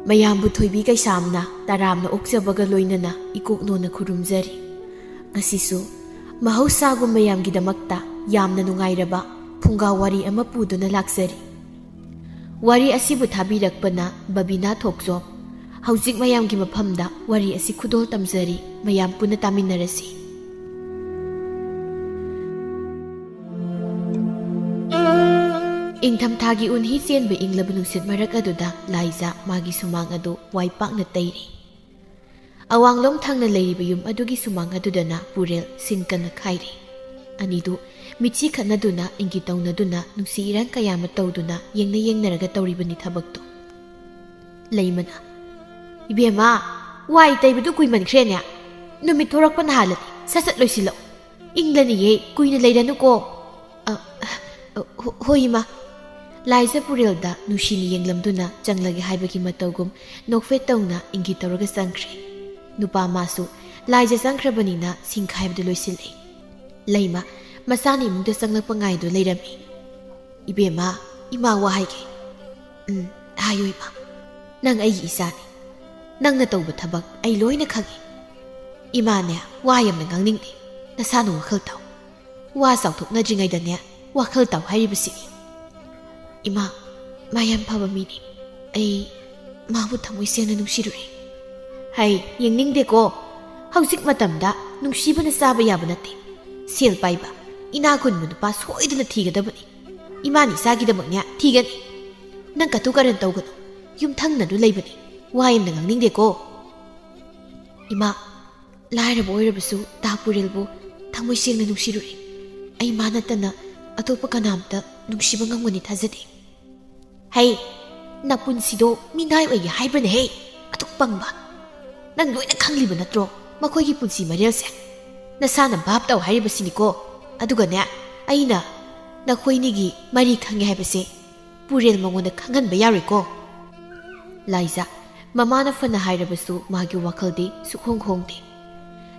ꯃꯌꯥꯝꯕꯨ ꯊꯣꯏꯕꯤ ꯀꯩꯁꯥꯝꯅ ꯇꯔꯥꯝꯅ ꯑꯣꯛꯆꯕꯒ ꯂꯣꯏꯅꯅ ꯏꯀꯣꯛꯅꯣꯅ ꯈꯨꯔꯨꯝꯖꯔꯤ꯫ ꯉꯁꯤꯁꯨ ꯃꯍꯧꯁꯥꯒꯨꯝ ꯃꯌꯥꯝꯒꯤꯗꯃꯛꯇ ꯌꯥꯝꯅ ꯅꯨꯡꯉꯥꯏꯔꯕ ꯐꯨꯡꯒꯥ ꯋꯥꯔꯤ ꯑꯃ ꯄꯨꯗꯨꯅ ꯂꯥꯛꯆꯔꯤ꯫ ꯋꯥꯔꯤ ꯑꯁꯤꯕꯨ ꯊꯥꯕꯤꯔꯛꯄꯅ ꯕꯕꯤꯅꯥ ꯊꯣꯛꯆꯣꯝ꯫ ꯍꯧꯖꯤꯛ ꯃꯌꯥꯝꯒꯤ ꯃꯐꯝꯗ ꯋꯥꯔꯤ ꯑꯁꯤ ꯈꯨꯗꯣꯜ ꯇꯝꯖꯔꯤ, ꯃꯌꯥꯝ ꯄꯨꯟꯅ ꯇꯥꯃꯤꯟꯅꯔꯁꯤ꯫ ꯏꯪꯊꯝꯊꯥꯒꯤ ꯎꯟꯍꯤ ꯆꯦꯟꯕ ꯏꯪꯂꯕ ꯅꯨꯡꯁꯤꯠ ꯃꯔꯛ ꯑꯗꯨꯗ ꯂꯥꯏꯖꯥ ꯃꯥꯒꯤ ꯁꯨꯃꯥꯡ ꯑꯗꯨ ꯋꯥꯏ ꯄꯥꯛꯅ ꯇꯩꯔꯤ꯫ ꯑꯋꯥꯡꯂꯣꯝ ꯊꯪꯅ ꯂꯩꯔꯤꯕ ꯌꯨꯝ ꯑꯗꯨꯒꯤ ꯁꯨꯃꯥꯡ ꯑꯗꯨꯗꯅ ꯄꯨꯔꯦꯜ ꯁꯤꯟ ꯀꯟꯅ ꯈꯥꯏꯔꯤ꯫ ꯑꯅꯤꯗꯨ ꯃꯤꯠꯆꯤ ꯈꯠꯅꯗꯨꯅ ꯏꯪꯒꯤꯠ ꯇꯧꯅꯗꯨꯅ ꯅꯨꯡꯁꯤ ꯏꯔꯥꯡ ꯀꯌꯥ ꯑꯃ ꯇꯧꯗꯨꯅ ꯌꯦꯡꯅꯔꯒ ꯇꯧꯔꯤꯕꯅꯤ ꯊꯕꯛꯇꯣ꯫ ꯂꯩꯃꯅ, "ꯏꯕꯦꯝꯃ, ꯋꯥꯏ ꯇꯩꯕꯗꯨ ꯀꯨꯏꯃꯟꯈ꯭ꯔꯦꯅꯦ꯫ ꯅꯨꯃꯤꯠ ꯊꯣꯔꯛꯄꯅ ꯍꯥꯜꯂꯗꯤ ꯁꯠ ꯂꯣꯏꯁꯤꯜꯂꯛꯎ꯫ ꯏꯪꯂꯅꯤꯌꯦ, ꯀꯨꯏꯅ ꯂꯩꯔꯅꯨꯀꯣ." "ꯍꯣꯏ ꯏꯃꯥ." ꯂꯥꯏꯖꯥ ꯄꯨꯔꯦꯜꯗ ꯅꯨꯡꯁꯤꯅ ꯌꯦꯡꯂꯝꯗꯨꯅ ꯆꯪꯂꯒꯦ ꯍꯥꯏꯕꯒꯤ ꯃꯇꯧꯒꯨꯝ ꯅꯣꯛꯐꯦꯠ ꯇꯧꯅ ꯏꯪꯒꯤꯠ ꯇꯧꯔꯒ ꯆꯪꯈ꯭ꯔꯦ꯫ ꯅꯨꯄꯥ ꯃꯥꯁꯨ ꯂꯥꯏꯖꯥ ꯆꯪꯈ꯭ꯔꯕꯅꯤꯅ ꯁꯤꯡꯈꯥꯏꯕꯗꯨ ꯂꯣꯏꯁꯤꯜꯂꯛꯏ꯫ ꯂꯩꯃ ꯃꯆꯥꯅ ꯏꯃꯨꯡꯗ ꯆꯪꯂꯛꯄ ꯉꯥꯏꯗꯨ ꯂꯩꯔꯝꯃꯤ꯫ "ꯏꯕꯦꯝꯃ, ꯏꯃꯥ ꯋꯥ ꯍꯥꯏꯒꯦ." "ꯍꯥꯏꯌꯨ ꯏꯃꯥ." "ꯅꯪ ꯑꯩꯒꯤ ꯏꯆꯥꯅꯤ. ꯅꯪꯅ ꯇꯧꯕ ꯊꯕꯛ ꯑꯩ ꯂꯣꯏꯅ ꯈꯪꯏ꯫ ꯏꯃꯥꯅꯦ ꯋꯥ ꯌꯥꯝꯅ ꯉꯥꯡꯅꯤꯡꯗꯦ. ꯅꯁꯥꯅ ꯋꯥꯈꯜ ꯇꯥꯎ. ꯋꯥ ꯆꯥꯎꯊꯣꯛꯅꯗ꯭ꯔꯤꯉꯩꯗꯅꯦ ꯋꯥꯈꯜ ꯇꯥꯎ ꯍꯥꯏꯔꯤꯕꯁꯤꯅꯤ." "ꯏꯃꯥ, ꯃꯥ ꯌꯥꯝ ꯐꯕ ꯃꯤꯅꯤ. ꯑꯩ ꯃꯥꯕꯨ ꯊꯃꯣꯏ ꯁꯦꯡꯅ ꯅꯨꯡꯁꯤꯔꯨꯔꯦ." "ꯍꯩ, ꯌꯦꯡꯅꯤꯡꯗꯦꯀꯣ. ꯍꯧꯖꯤꯛ ꯃꯇꯝꯗ ꯅꯨꯡꯁꯤꯕꯅ ꯆꯥꯕ ꯌꯥꯕ ꯅꯠꯇꯦ. ꯁꯦꯜ ꯄꯥꯏꯕ, ꯏꯅꯥ ꯈꯨꯟꯕ ꯅꯨꯄꯥ ꯁꯣꯏꯗꯅ ꯊꯤꯒꯗꯕꯅꯤ. ꯏꯃꯥꯅ ꯏꯆꯥꯒꯤꯗꯃꯛꯅꯦ ꯊꯤꯒꯅꯤ. ꯅꯪ ꯀꯇꯨ ꯀꯔꯟ ꯇꯧꯒꯅꯨ. ꯌꯨꯝꯊꯪꯅꯗꯨ ꯂꯩꯕꯅꯤ. ꯋꯥ ꯌꯥꯝꯅ ꯉꯥꯡꯅꯤꯡꯗꯦꯀꯣ." "ꯏꯃꯥ, ꯂꯥꯏꯔꯕ ꯑꯣꯏꯔꯕꯁꯨ ꯗꯥ ꯄꯨꯔꯦꯜꯕꯨ ꯊꯃꯣꯏ ꯁꯦꯡꯅ ꯅꯨꯡꯁꯤꯔꯨꯔꯦ. ꯑꯩ ꯃꯥ ꯅꯠꯇꯅ ꯑꯇꯣꯞꯄ ꯀꯅꯥꯝꯇ ꯅꯨꯡꯁꯤꯕ ꯉꯝꯒꯅꯤ ꯊꯥꯖꯗꯦ." "ꯍꯩ, ꯅꯄꯨꯟꯁꯤꯗꯣ ꯃꯤꯅꯥꯏ ꯑꯣꯏꯒꯦ ꯍꯥꯏꯕ꯭ꯔꯅꯦꯍꯦ, ꯑꯗꯨꯛ ꯄꯪꯕ! ꯅꯪ ꯂꯣꯏꯅ ꯈꯪꯂꯤꯕ ꯅꯠꯇ꯭ꯔꯣ ꯃꯈꯣꯏꯒꯤ ꯄꯨꯟꯁꯤ ꯃꯔꯦꯜꯁꯦ? ꯅꯁꯥꯅ ꯚꯥꯞ ꯇꯧ ꯍꯥꯏꯔꯤꯕꯁꯤꯅꯤꯀꯣ꯫ ꯑꯗꯨꯒꯅꯦ, ꯑꯩꯅ ꯅꯈꯣꯏꯅꯤꯒꯤ ꯃꯔꯤ ꯈꯪꯉꯦ ꯍꯥꯏꯕꯁꯦ ꯄꯨꯔꯦꯜ ꯃꯉꯣꯟꯗ ꯈꯪꯍꯟꯕ ꯌꯥꯔꯣꯏꯀꯣ." ꯂꯥꯏꯖꯥ ꯃꯃꯥꯅ ꯐꯅ ꯍꯥꯏꯔꯕꯁꯨ ꯃꯥꯒꯤ ꯋꯥꯈꯜꯗꯤ ꯁꯨꯛꯍꯣꯡ ꯍꯣꯡꯗꯦ꯫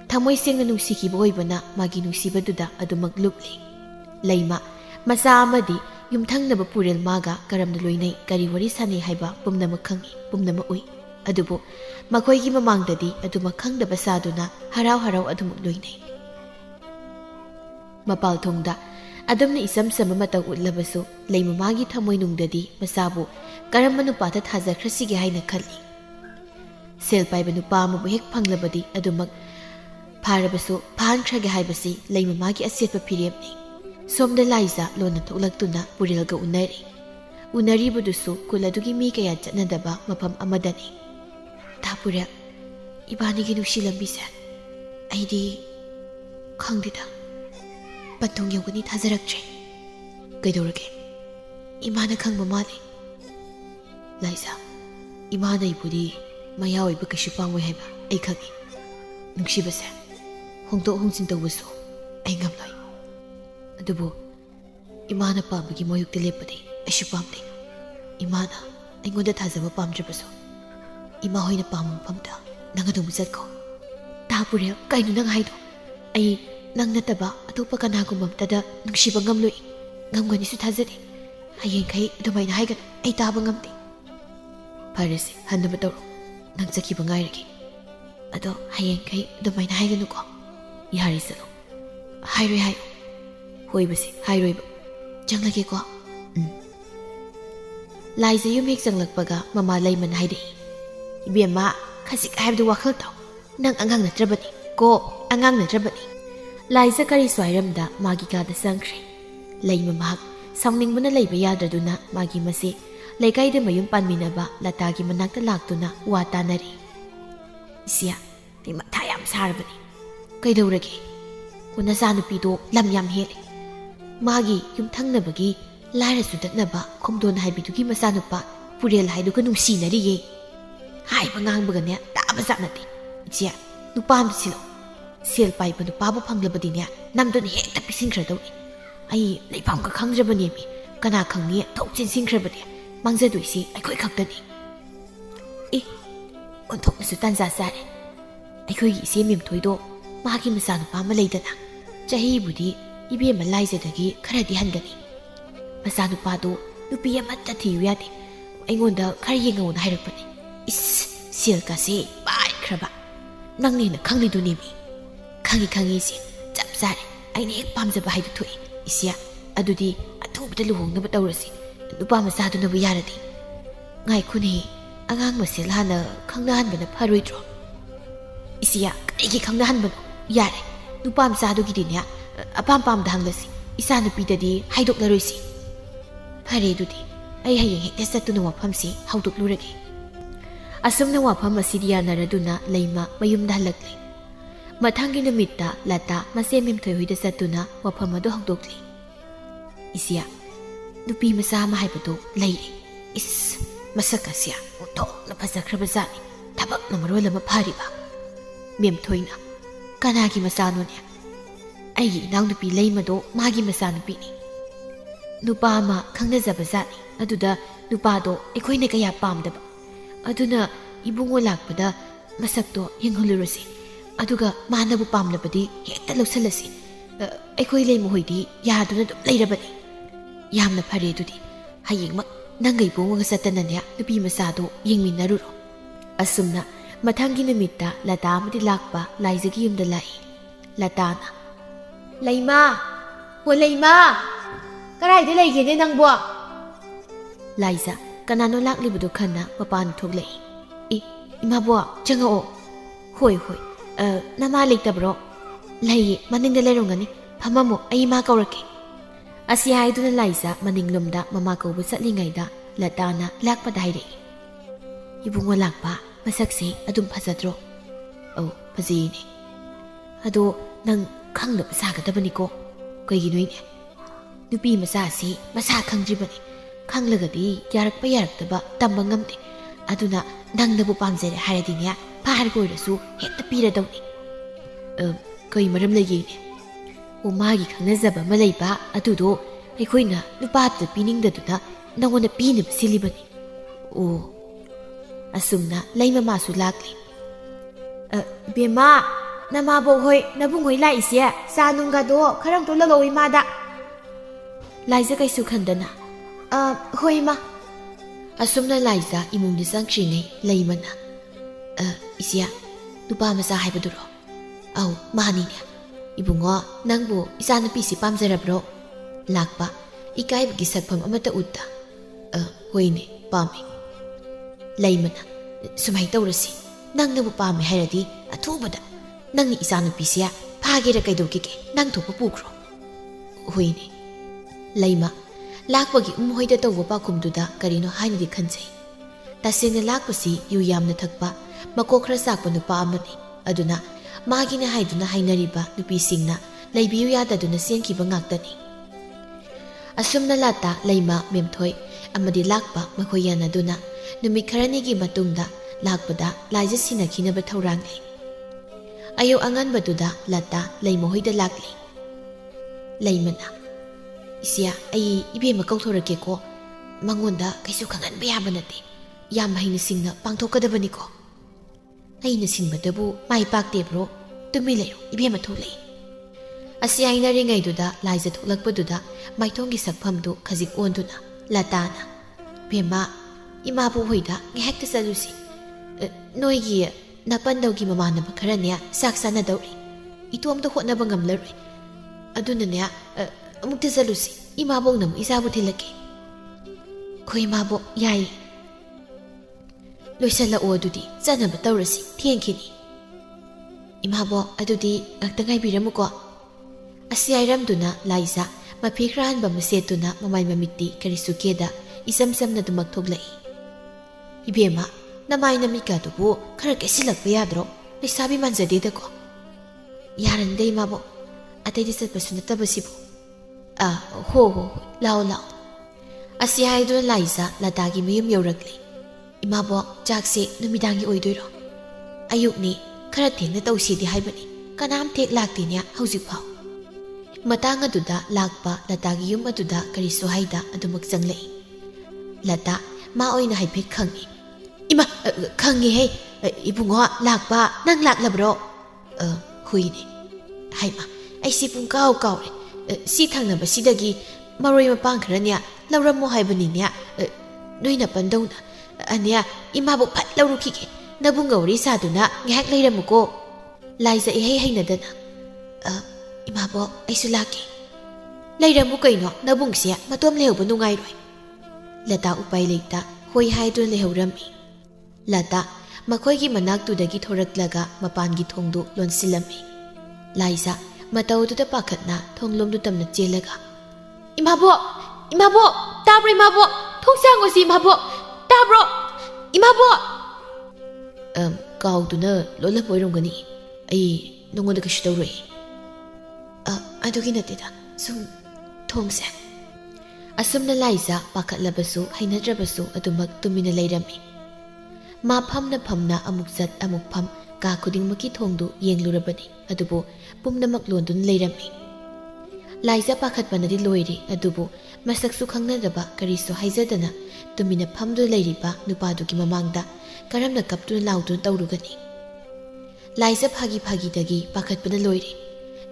ꯊꯃꯣꯏ ꯁꯦꯡꯅ ꯅꯨꯡꯁꯤꯈꯤꯕ ꯑꯣꯏꯕꯅ ꯃꯥꯒꯤ ꯅꯨꯡꯁꯤꯕꯗꯨꯗ ꯑꯗꯨꯃꯛ ꯂꯨꯞꯂꯤ꯫ ꯂꯩꯃ ꯃꯆꯥ ꯑꯃꯗꯤ ꯌꯨꯝꯊꯪꯅꯕ ꯄꯨꯔꯦꯜ ꯃꯥꯒ ꯀꯔꯝꯅ ꯂꯣꯏꯅꯩ, ꯀꯔꯤ ꯋꯥꯔꯤ ꯁꯥꯟꯅꯩ ꯍꯥꯏꯕ ꯄꯨꯝꯅꯃꯛ ꯈꯪꯏ, ꯄꯨꯝꯅꯃꯛ ꯎꯏ꯫ ꯑꯗꯨꯕꯨ ꯃꯈꯣꯏꯒꯤ ꯃꯃꯥꯡꯗꯗꯤ ꯑꯗꯨꯃꯛ ꯈꯪꯗꯕ ꯁꯥꯗꯨꯅ ꯍꯔꯥꯎ ꯑꯗꯨꯃꯛ ꯂꯣꯏꯅꯩ꯫ ꯃꯄꯥꯜꯊꯣꯡꯗ ꯑꯗꯨꯝꯅ ꯏꯆꯝ ꯆꯝꯕ ꯃꯇꯧ ꯎꯠꯂꯕꯁꯨ ꯂꯩꯃ ꯃꯥꯒꯤ ꯊꯃꯣꯏꯅꯨꯡꯗꯗꯤ ꯃꯆꯥꯕꯨ ꯀꯔꯝꯕ ꯅꯨꯄꯥꯗ ꯊꯥꯖꯈ꯭ꯔꯁꯤꯒꯦ ꯍꯥꯏꯅ ꯈꯜꯂꯤ꯫ ꯁꯦꯜ ꯄꯥꯏꯕ ꯅꯨꯄꯥ ꯑꯃꯕꯨ ꯍꯦꯛ ꯐꯪꯂꯕꯗꯤ ꯑꯗꯨꯃꯛ ꯐꯥꯔꯕꯁꯨ ꯐꯥꯍꯟꯈ꯭ꯔꯒꯦ ꯍꯥꯏꯕꯁꯤ ꯂꯩꯃ ꯃꯥꯒꯤ ꯑꯆꯦꯠꯄ ꯐꯤꯔꯦꯞꯅꯤ꯫ ꯁꯣꯝꯗ ꯂꯥꯏꯖꯥ ꯂꯣꯟꯅ ꯊꯣꯛꯂꯛꯇꯨꯅ ꯄꯨꯔꯦꯜꯒ ꯎꯅꯔꯤ꯫ ꯎꯅꯔꯤꯕꯗꯨꯁꯨ ꯈꯨꯜ ꯑꯗꯨꯒꯤ ꯃꯤ ꯀꯌꯥ ꯆꯠꯅꯗꯕ ꯃꯐꯝ ꯑꯃꯗꯅꯤ꯫ "ꯗꯥ ꯄꯨꯔꯦꯜ, ꯏꯕꯥꯅꯤꯒꯤ ꯅꯨꯡꯁꯤ ꯂꯝꯕꯤꯁꯦ ꯑꯩꯗꯤ ꯈꯪꯗꯦꯗ, ꯄꯟꯊꯨꯡ ꯌꯧꯒꯅꯤ ꯊꯥꯖꯔꯛꯇ꯭ꯔꯦ." "ꯀꯩꯗꯧꯔꯒꯦ? ꯏꯃꯥꯅ ꯈꯪꯕ ꯃꯥꯜꯂꯤ." "ꯂꯥꯏꯖꯥ, ꯏꯃꯥꯅ ꯑꯩꯕꯨꯗꯤ ꯃꯌꯥ ꯑꯣꯏꯕ ꯀꯩꯁꯨ ꯄꯥꯝꯃꯣꯏ ꯍꯥꯏꯕ ꯑꯩ ꯈꯪꯏ. ꯅꯨꯡꯁꯤꯕꯁꯦ ꯍꯣꯡꯗꯣꯛ ꯍꯣꯡꯖꯤꯟ ꯇꯧꯕꯁꯨ ꯑꯩ ꯉꯝꯂꯣꯏ. ꯑꯗꯨꯕꯨ ꯏꯃꯥꯅ ꯄꯥꯝꯕꯒꯤ ꯃꯥꯌꯣꯛꯇ ꯂꯦꯞꯄꯗꯤ ꯑꯩꯁꯨ ꯄꯥꯝꯗꯦ. ꯏꯃꯥꯅ ꯑꯩꯉꯣꯟꯗ ꯊꯥꯖꯕ ꯄꯥꯝꯗ꯭ꯔꯕꯁꯨ ꯏꯃꯥ ꯍꯣꯏꯅ ꯄꯥꯝꯕ ꯃꯐꯝꯗ ꯅꯪ ꯑꯗꯨꯝ ꯆꯠꯈꯣ." "ꯗꯥ ꯄꯨꯔꯦꯜ, ꯀꯩꯅꯣ ꯅꯪ ꯍꯥꯏꯗꯣ? ꯑꯩ ꯅꯪ ꯅꯠꯇꯕ ꯑꯇꯣꯞꯄ ꯀꯅꯥꯒꯨꯝꯕ ꯑꯝꯇꯗ ꯅꯨꯡꯁꯤꯕ ꯉꯝꯂꯣꯏ, ꯉꯝꯒꯅꯤꯁꯨ ꯊꯥꯖꯗꯦ. ꯍꯌꯦꯡꯈꯩ ꯑꯗꯨꯃꯥꯏꯅ ꯍꯥꯏꯒꯅꯨ, ꯑꯩ ꯇꯥꯕ ꯉꯝꯗꯦ." "ꯐꯔꯦꯁꯦ, ꯍꯟꯅꯕ ꯇꯧꯔꯣ. ꯅꯪ ꯆꯠꯈꯤꯕ ꯉꯥꯏꯔꯒꯦ. ꯑꯗꯣ ꯍꯌꯦꯡꯈꯩ ꯑꯗꯨꯃꯥꯏꯅ ꯍꯥꯏꯒꯅꯨꯀꯣ. ꯌꯥꯔꯦ, ꯆꯠꯂꯣ." "ꯍꯥꯏꯔꯣꯏ ꯍꯥꯏꯌꯣ." "ꯍꯣꯏꯕꯁꯦ, ꯍꯥꯏꯔꯣꯏꯕ. ꯆꯪꯂꯒꯦꯀꯣ." ꯂꯥꯏꯖꯥ ꯌꯨꯝ ꯍꯦꯛ ꯆꯪꯂꯛꯄꯒ ꯃꯃꯥ ꯂꯩꯃꯅ ꯍꯥꯏꯔꯛꯏ꯫ "ꯏꯕꯦꯝꯃ, ꯈꯖꯤꯛ ꯍꯥꯏꯕꯗꯨ ꯋꯥꯈꯜ ꯇꯥꯎ. ꯅꯪ ꯑꯉꯥꯡ ꯅꯠꯇ꯭ꯔꯕꯅꯤ ꯀꯣ, ꯑꯉꯥꯡ ꯅꯠꯇ꯭ꯔꯕꯅꯤ." ꯂꯥꯏꯖꯥ ꯀꯔꯤꯁꯨ ꯍꯥꯏꯔꯝꯗ ꯃꯥꯒꯤ ꯀꯥꯗ ꯆꯪꯈ꯭ꯔꯦ꯫ ꯂꯩꯃ ꯃꯍꯥꯛ ꯁꯥꯎꯅꯤꯡꯕꯅ ꯂꯩꯕ ꯌꯥꯗ꯭ꯔꯗꯨꯅ ꯃꯥꯒꯤ ꯃꯆꯦ ꯂꯩꯀꯥꯏꯗ ꯃꯌꯨꯝ ꯄꯥꯟꯃꯤꯟꯅꯕ ꯂꯇꯥꯒꯤ ꯃꯅꯥꯛꯇ ꯂꯥꯛꯇꯨꯅ ꯋꯥ ꯇꯥꯅꯔꯤ꯫ "ꯏꯆꯦ, ꯑꯩ ꯃꯊꯥ ꯌꯥꯝ ꯁꯥꯔꯕꯅꯤ." "ꯀꯩꯗꯧꯔꯒꯦ?" "ꯅꯆꯥꯅꯨꯄꯤꯗꯣ ꯂꯝ ꯌꯥꯝ ꯍꯦꯜꯂꯦ. ꯃꯥꯒꯤ ꯌꯨꯝꯊꯪꯅꯕꯒꯤ ꯂꯥꯏꯔ ꯆꯨꯗꯠꯅꯕ ꯈꯣꯡꯗꯣꯟ ꯍꯥꯏꯕꯤꯗꯨꯒꯤ ꯃꯆꯥꯅꯨꯄꯥ ꯄꯨꯔꯦꯜ ꯍꯥꯏꯗꯨꯒ ꯅꯨꯡꯁꯤꯅꯔꯤꯌꯦ. ꯍꯥꯏꯕ ꯉꯥꯡꯕꯒꯅꯦ ꯇꯥꯕ ꯖꯥꯠ ꯅꯠꯇꯦ. ꯏꯆꯦ, ꯅꯨꯄꯥ ꯑꯃ ꯁꯤꯜꯂꯣ. ꯁꯦꯜ ꯄꯥꯏꯕ ꯅꯨꯄꯥꯕꯨ ꯐꯪꯂꯕꯗꯤꯅꯦ ꯅꯝꯗꯨꯅ ꯍꯦꯛꯇ ꯄꯤꯁꯤꯟꯈ꯭ꯔꯗꯧꯅꯤ. ꯑꯩ ꯂꯩꯐꯝꯒ ꯈꯪꯗ꯭ꯔꯕꯅꯦꯃꯤ. ꯀꯅꯥ ꯈꯪꯅꯤ ꯊꯣꯛ ꯆꯦꯟꯁꯤꯟꯈ꯭ꯔꯕꯗꯤ ꯃꯥꯡꯖꯗꯣꯏꯁꯤ ꯑꯩꯈꯣꯏ ꯈꯛꯇꯅꯤ." "ꯑꯦ, ꯑꯣꯟꯊꯣꯛꯅꯁꯨ ꯇꯥꯟꯖꯥ ꯆꯥꯔꯦ. ꯑꯩꯈꯣꯏꯒꯤ ꯏꯆꯦ ꯃꯦꯝꯊꯣꯏꯗꯣ ꯃꯥꯒꯤ ꯃꯆꯥꯅꯨꯄꯥ ꯑꯃ ꯂꯩꯗꯅ, ꯆꯍꯤꯕꯨꯗꯤ ꯏꯕꯦꯝꯃ ꯂꯥꯏꯖꯥꯗꯒꯤ ꯈꯔꯗꯤ ꯍꯟꯒꯅꯤ. ꯃꯆꯥꯅꯨꯄꯥꯗꯣ ꯅꯨꯄꯤ ꯑꯃꯠꯇ ꯊꯤꯌꯨ ꯌꯥꯗꯦ. ꯑꯩꯉꯣꯟꯗ ꯈꯔ ꯌꯦꯡꯉꯧꯅ ꯍꯥꯏꯔꯛꯄꯅꯦ. Is silkasi paikhraba nangni na khanglidunimi khangi si chap sare aine ek pamjaba haidu thoi isia adudi athubda luhongnaba tawrasi nupa masaduna bu yaradi ngai khuni angang masil hana khangnahanbana pharoidro isia kaigi khangnahanbano yare nupa masadugi dinya apam da hanglasi isa nupidadi haidoklaroi si phare dudi ai hayeng hekta satuna wafamsi haudoklurage asumna wafam asidi yanaraduna leima mayumda halakli mathangi numitta lata masemim thoihoida satuna wafam adu haudokli isia nupi masa ma haibadu leiri is masakasya uto na phasakhrabazani thabak namarol ama phariba mem thoina kanagi masano ne ai nang nupi leimado magi masano pi ni nupa ma khangna zabazani aduda nupa do ekhoine kaya pamdaba aduna ibungo lakpada masakto yenghulurasi aduga manabu pamlabadi hekta lawsalasi ekoi leimu hoidi yaduna dum leirabani yamna phare dudi hayengmak nangai bungo satananya nupi masado yengminaruro asumna mathangi numitta lata amadi lakpa laizagi yumda lai latana leima ho leima karaide leigene nangbo laiza kanano laklibudu khanna mapan thoklei I imabo changao hoi nama leitabro lai maningda lerongani phamamo ai ma kaurake asi haiduna laisa maninglumda mama kaubu satlingaida latana lakpa daire ibungo lakpa masakse adum phajadro oh phajine ado nang khanglaba sagadabani ko kaiginoine nupi masa si masa khangjibani khanglagadi yarakpa yaraktaba tamba ngamde aduna nangnabu pamjare haradinya phar goirasu hekta piradawni kai maram legene o magi khangnajaba malaiba adudo ekhoina nupatta piningdaduna nangona pinib silibani o asumna laima masu lakli bema namabo hoi nabung hoi laise sanunga do kharang to laloi mada laisa kaisu khandana hoi ma asumna laisa imungni sangchine leimana isia nupa masa haibaduro au mani ne ibungo nangbo isana pisi pamjarabro lakpa ikaibgi sakpham amata utta hoine pami leimana sumai tawrasi nangnabu pami hairadi athubada nangni isana pisia phagera kaidokike nang thopa pukro hoine leima lakpagi umhoida tawba pakumduda karino hainadi khanjai tasena lakpasi yu yamna thakpa makok khara sakpa nupa amani aduna magina haiduna hainariba nupi singna leibiyu yadaduna senkiba ngaktani asumna lata leima memthoi amadi lakpa makhoi yanaduna numi kharanigi matungda lakpada laija sinakhinaba thorangli ayo anganbaduda lata leimo hoida lakli leimana isia ai ibema kauthorake ko mangonda kaisu khangan bayaba nate yam haina singna pangthokadabani ko aina sinbadabu mai pakte bro tumi leyo ibema tholei asi aina ringai duda laija tholakpaduda maithongi sakphamdu khajik onduna latana bema imabu hoida ngehekta salusi noigi napandawgi mamanaba kharania saksana dawri itomda hotnaba ngamlaroi adunane amukta salusi imabong namu isabu thilake khoi mabo yai loisala o adudi chanaba tawrasi thengkhini imabo adudi ngaktangai biramuko asiairamduna laisa maphikranba masetuna mamai mamitti karisukeda isam samna dumak thoglai ibema namai namika dubu khara kesilakpa yadro leisabi manjade dako yarande imabo atedi satpasu natabasibu ho lao asi haiduna laisa latagi mayum yaurakli imabo jakse numidangi oidoiro ayukni khara thengna tawsidi haibani kanam thek laktinya hauzik phau matang aduda lakpa latagi yum aduda karisu haida adumak changlei lata ma oina haiphet khangi ima khangi he ibungo lakpa nang laklabro huine haima aisi pung kaure si thangnaba sidagi maroi mapang kharania lauramo haibani nya noina pandawna ꯑꯅ꯭ꯌꯥ ꯏꯃꯥꯕꯨ ꯐꯠ ꯂꯧꯔꯨꯈꯤꯒꯦ ꯅꯕꯨꯡꯒ ꯋꯥꯔꯤ ꯁꯥꯗꯨꯅ ꯉꯥꯏꯍꯥꯛ ꯂꯩꯔꯝꯃꯨꯀꯣ ꯂꯥꯏꯖ ꯏꯍꯩ ꯍꯩꯅꯗꯅ ꯏꯃꯥꯕꯣꯛ ꯑꯩꯁꯨ ꯂꯥꯛꯀꯦ ꯂꯩꯔꯝꯃꯨ ꯀꯩꯅꯣ ꯅꯕꯨꯡꯁꯦ ꯃꯇꯣꯝ ꯂꯩꯍꯧꯕ ꯅꯨꯡꯉꯥꯏꯔꯣꯏ ꯂꯇꯥ ꯎꯄꯥꯏ ꯂꯩꯇ ꯍꯣꯏ ꯍꯥꯏꯗꯨꯅ ꯂꯩꯍꯧꯔꯝꯃꯤ ꯂꯇꯥ ꯃꯈꯣꯏꯒꯤ ꯃꯅꯥꯛꯇꯨꯗꯒꯤ ꯊꯣꯔꯛꯂꯒ ꯃꯄꯥꯟꯒꯤ ꯊꯣꯡꯗꯨ ꯂꯣꯟꯁꯤꯜꯂꯝꯃꯤ ꯂꯥꯏꯖ ꯃꯇꯧꯗꯨꯗ ꯄꯥꯈꯠꯅ ꯊꯣꯡꯂꯣꯝꯗꯨ ꯇꯝꯅ ꯆꯦꯜꯂꯒ ꯏꯃꯥꯕꯣꯛ ꯏꯃꯥꯕꯣꯛ ꯇꯥꯕ꯭ꯔꯣ ꯏꯃꯥꯕꯣꯛ ꯊꯣꯡ ꯁꯥꯡꯉꯣꯁꯤ ꯏꯃꯥꯕꯣꯛ ꯇꯥꯕ꯭ꯔꯣ ꯏꯃꯥꯕꯣꯛ ꯀꯥꯎꯗꯨꯅ ꯂꯣꯜꯂꯝꯕ ꯑꯣꯏꯔꯝꯒꯅꯤ ꯑꯩ ꯅꯉꯣꯟꯗ ꯀꯩꯁꯨ ꯇꯧꯔꯣꯏ ꯑꯗꯨꯒꯤ ꯅꯠꯇꯦꯗ ꯁꯨꯝ ꯊꯣꯡꯁꯦ ꯑꯁꯨꯝꯅ ꯂꯥꯏꯖ ꯄꯥꯈꯠꯂꯕꯁꯨ ꯍꯩꯅꯗ꯭ꯔꯕꯁꯨ ꯑꯗꯨꯃꯛ ꯇꯨꯃꯤꯟꯅ ꯂꯩꯔꯝꯃꯤ ꯃꯥ ꯐꯝꯅ ꯐꯝꯅ ꯑꯃꯨꯛ ꯆꯠ ꯑꯃꯨꯛ ꯐꯝ ꯀꯥ ꯈꯨꯗꯤꯡꯃꯛꯀꯤ ꯊꯣꯡꯗꯨ ꯌꯦꯡꯂꯨꯔꯕꯅꯤ ꯑꯗꯨꯕꯨ ꯄꯨꯝꯅꯃꯛ ꯂꯣꯟꯗꯨꯅ ꯂꯩꯔꯝꯃꯤ ꯂꯥꯏꯖ ꯄꯥꯈꯠꯄꯅꯗꯤ ꯂꯣꯏꯔꯤ ꯑꯗꯨꯕꯨ ꯃꯁꯛꯁꯨ ꯈꯪꯅꯗꯕ ꯀꯔꯤꯁꯨ ꯍꯥꯏꯖꯗꯅ ꯇꯨꯃꯤꯟꯅ ꯐꯝꯗꯨꯅ ꯂꯩꯔꯤꯕ ꯅꯨꯄꯥꯗꯨꯒꯤ ꯃꯃꯥꯡꯗ ꯀꯔꯝꯅ ꯀꯞꯇꯨꯅ ꯂꯥꯎꯗꯨꯅ ꯇꯧꯔꯨꯒꯅꯤ ꯂꯥꯏꯖ ꯐꯥꯒꯤ ꯐꯥꯒꯤꯗꯒꯤ ꯄꯥꯈꯠꯄꯅ ꯂꯣꯏꯔꯤ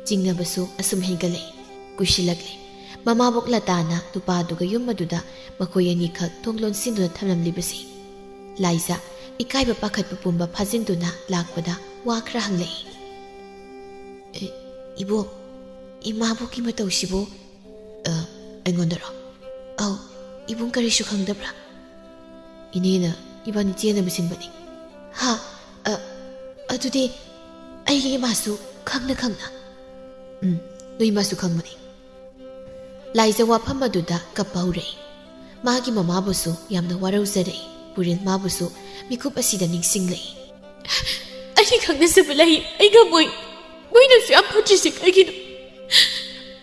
ꯆꯤꯡꯅꯕꯁꯨ ꯑꯁꯨꯝ ꯍꯦꯟꯒꯠꯂꯛꯏ ꯀꯨꯏꯁꯤꯜꯂꯛꯂꯤ ꯃꯃꯥꯕꯣꯛ ꯂꯇꯥꯅ ꯅꯨꯄꯥꯗꯨꯒ ꯌꯨꯝ ꯑꯗꯨꯗ ꯃꯈꯣꯏ ꯑꯅꯤꯈꯛ ꯊꯣꯡ ꯂꯣꯟꯁꯤꯟꯗꯨꯅ ꯊꯝꯂꯝꯂꯤꯕꯁꯤ ꯂꯥꯏꯖ ꯏꯀꯥꯏꯕ ꯄꯥꯈꯠꯄ ꯄꯨꯝꯕ ꯐꯥꯖꯤꯟꯗꯨꯅ ꯂꯥꯛꯄꯗ ꯋꯥ ꯈꯔ ꯍꯪꯂꯛꯏ ꯏꯕꯣꯛ ꯏꯃꯥꯕꯣꯛꯀꯤ ꯃꯇꯧꯁꯤꯕꯨ ꯑꯩꯉꯣꯟꯗꯔꯣ ꯑꯧ ꯏꯕꯨꯡ ꯀꯔꯤꯁꯨ ꯈꯪꯗꯕ꯭ꯔꯥ ꯏꯅꯦꯅ ꯏꯕꯥꯅꯤ ꯆꯦꯟꯅꯕ ꯁꯤꯟꯕꯅꯤ ꯍꯥ ꯑꯗꯨꯗꯤ ꯑꯩꯒꯤ ꯏꯃꯥꯁꯨ ꯈꯪꯅ ꯈꯪꯅ ꯅꯣꯏ ꯏꯃꯥꯁꯨ ꯈꯪꯕꯅꯤ ꯂꯥꯏꯖ ꯋꯥꯐꯝ ꯑꯗꯨꯗ ꯀꯞꯄ ꯍꯧꯔꯛꯏ ꯃꯥꯒꯤ ꯃꯃꯥꯕꯨꯁꯨ ꯌꯥꯝꯅ ꯋꯥꯔꯧꯖꯔꯛꯏ ꯄꯨꯔꯦꯜ ꯃꯥꯕꯨꯁꯨ ꯃꯤꯀꯨꯞ ꯑꯁꯤꯗ ꯅꯤꯡꯁꯤꯡꯂꯛꯏ ꯑꯩ ꯈꯪꯅꯖꯕ ꯂꯩ ꯑꯩ ꯉꯝꯃꯣꯏ ꯃꯣꯏꯅꯁꯨ ꯌꯥꯝ ꯐꯠꯇ꯭ꯔꯤꯁꯤ ꯀꯩꯒꯤꯅꯣ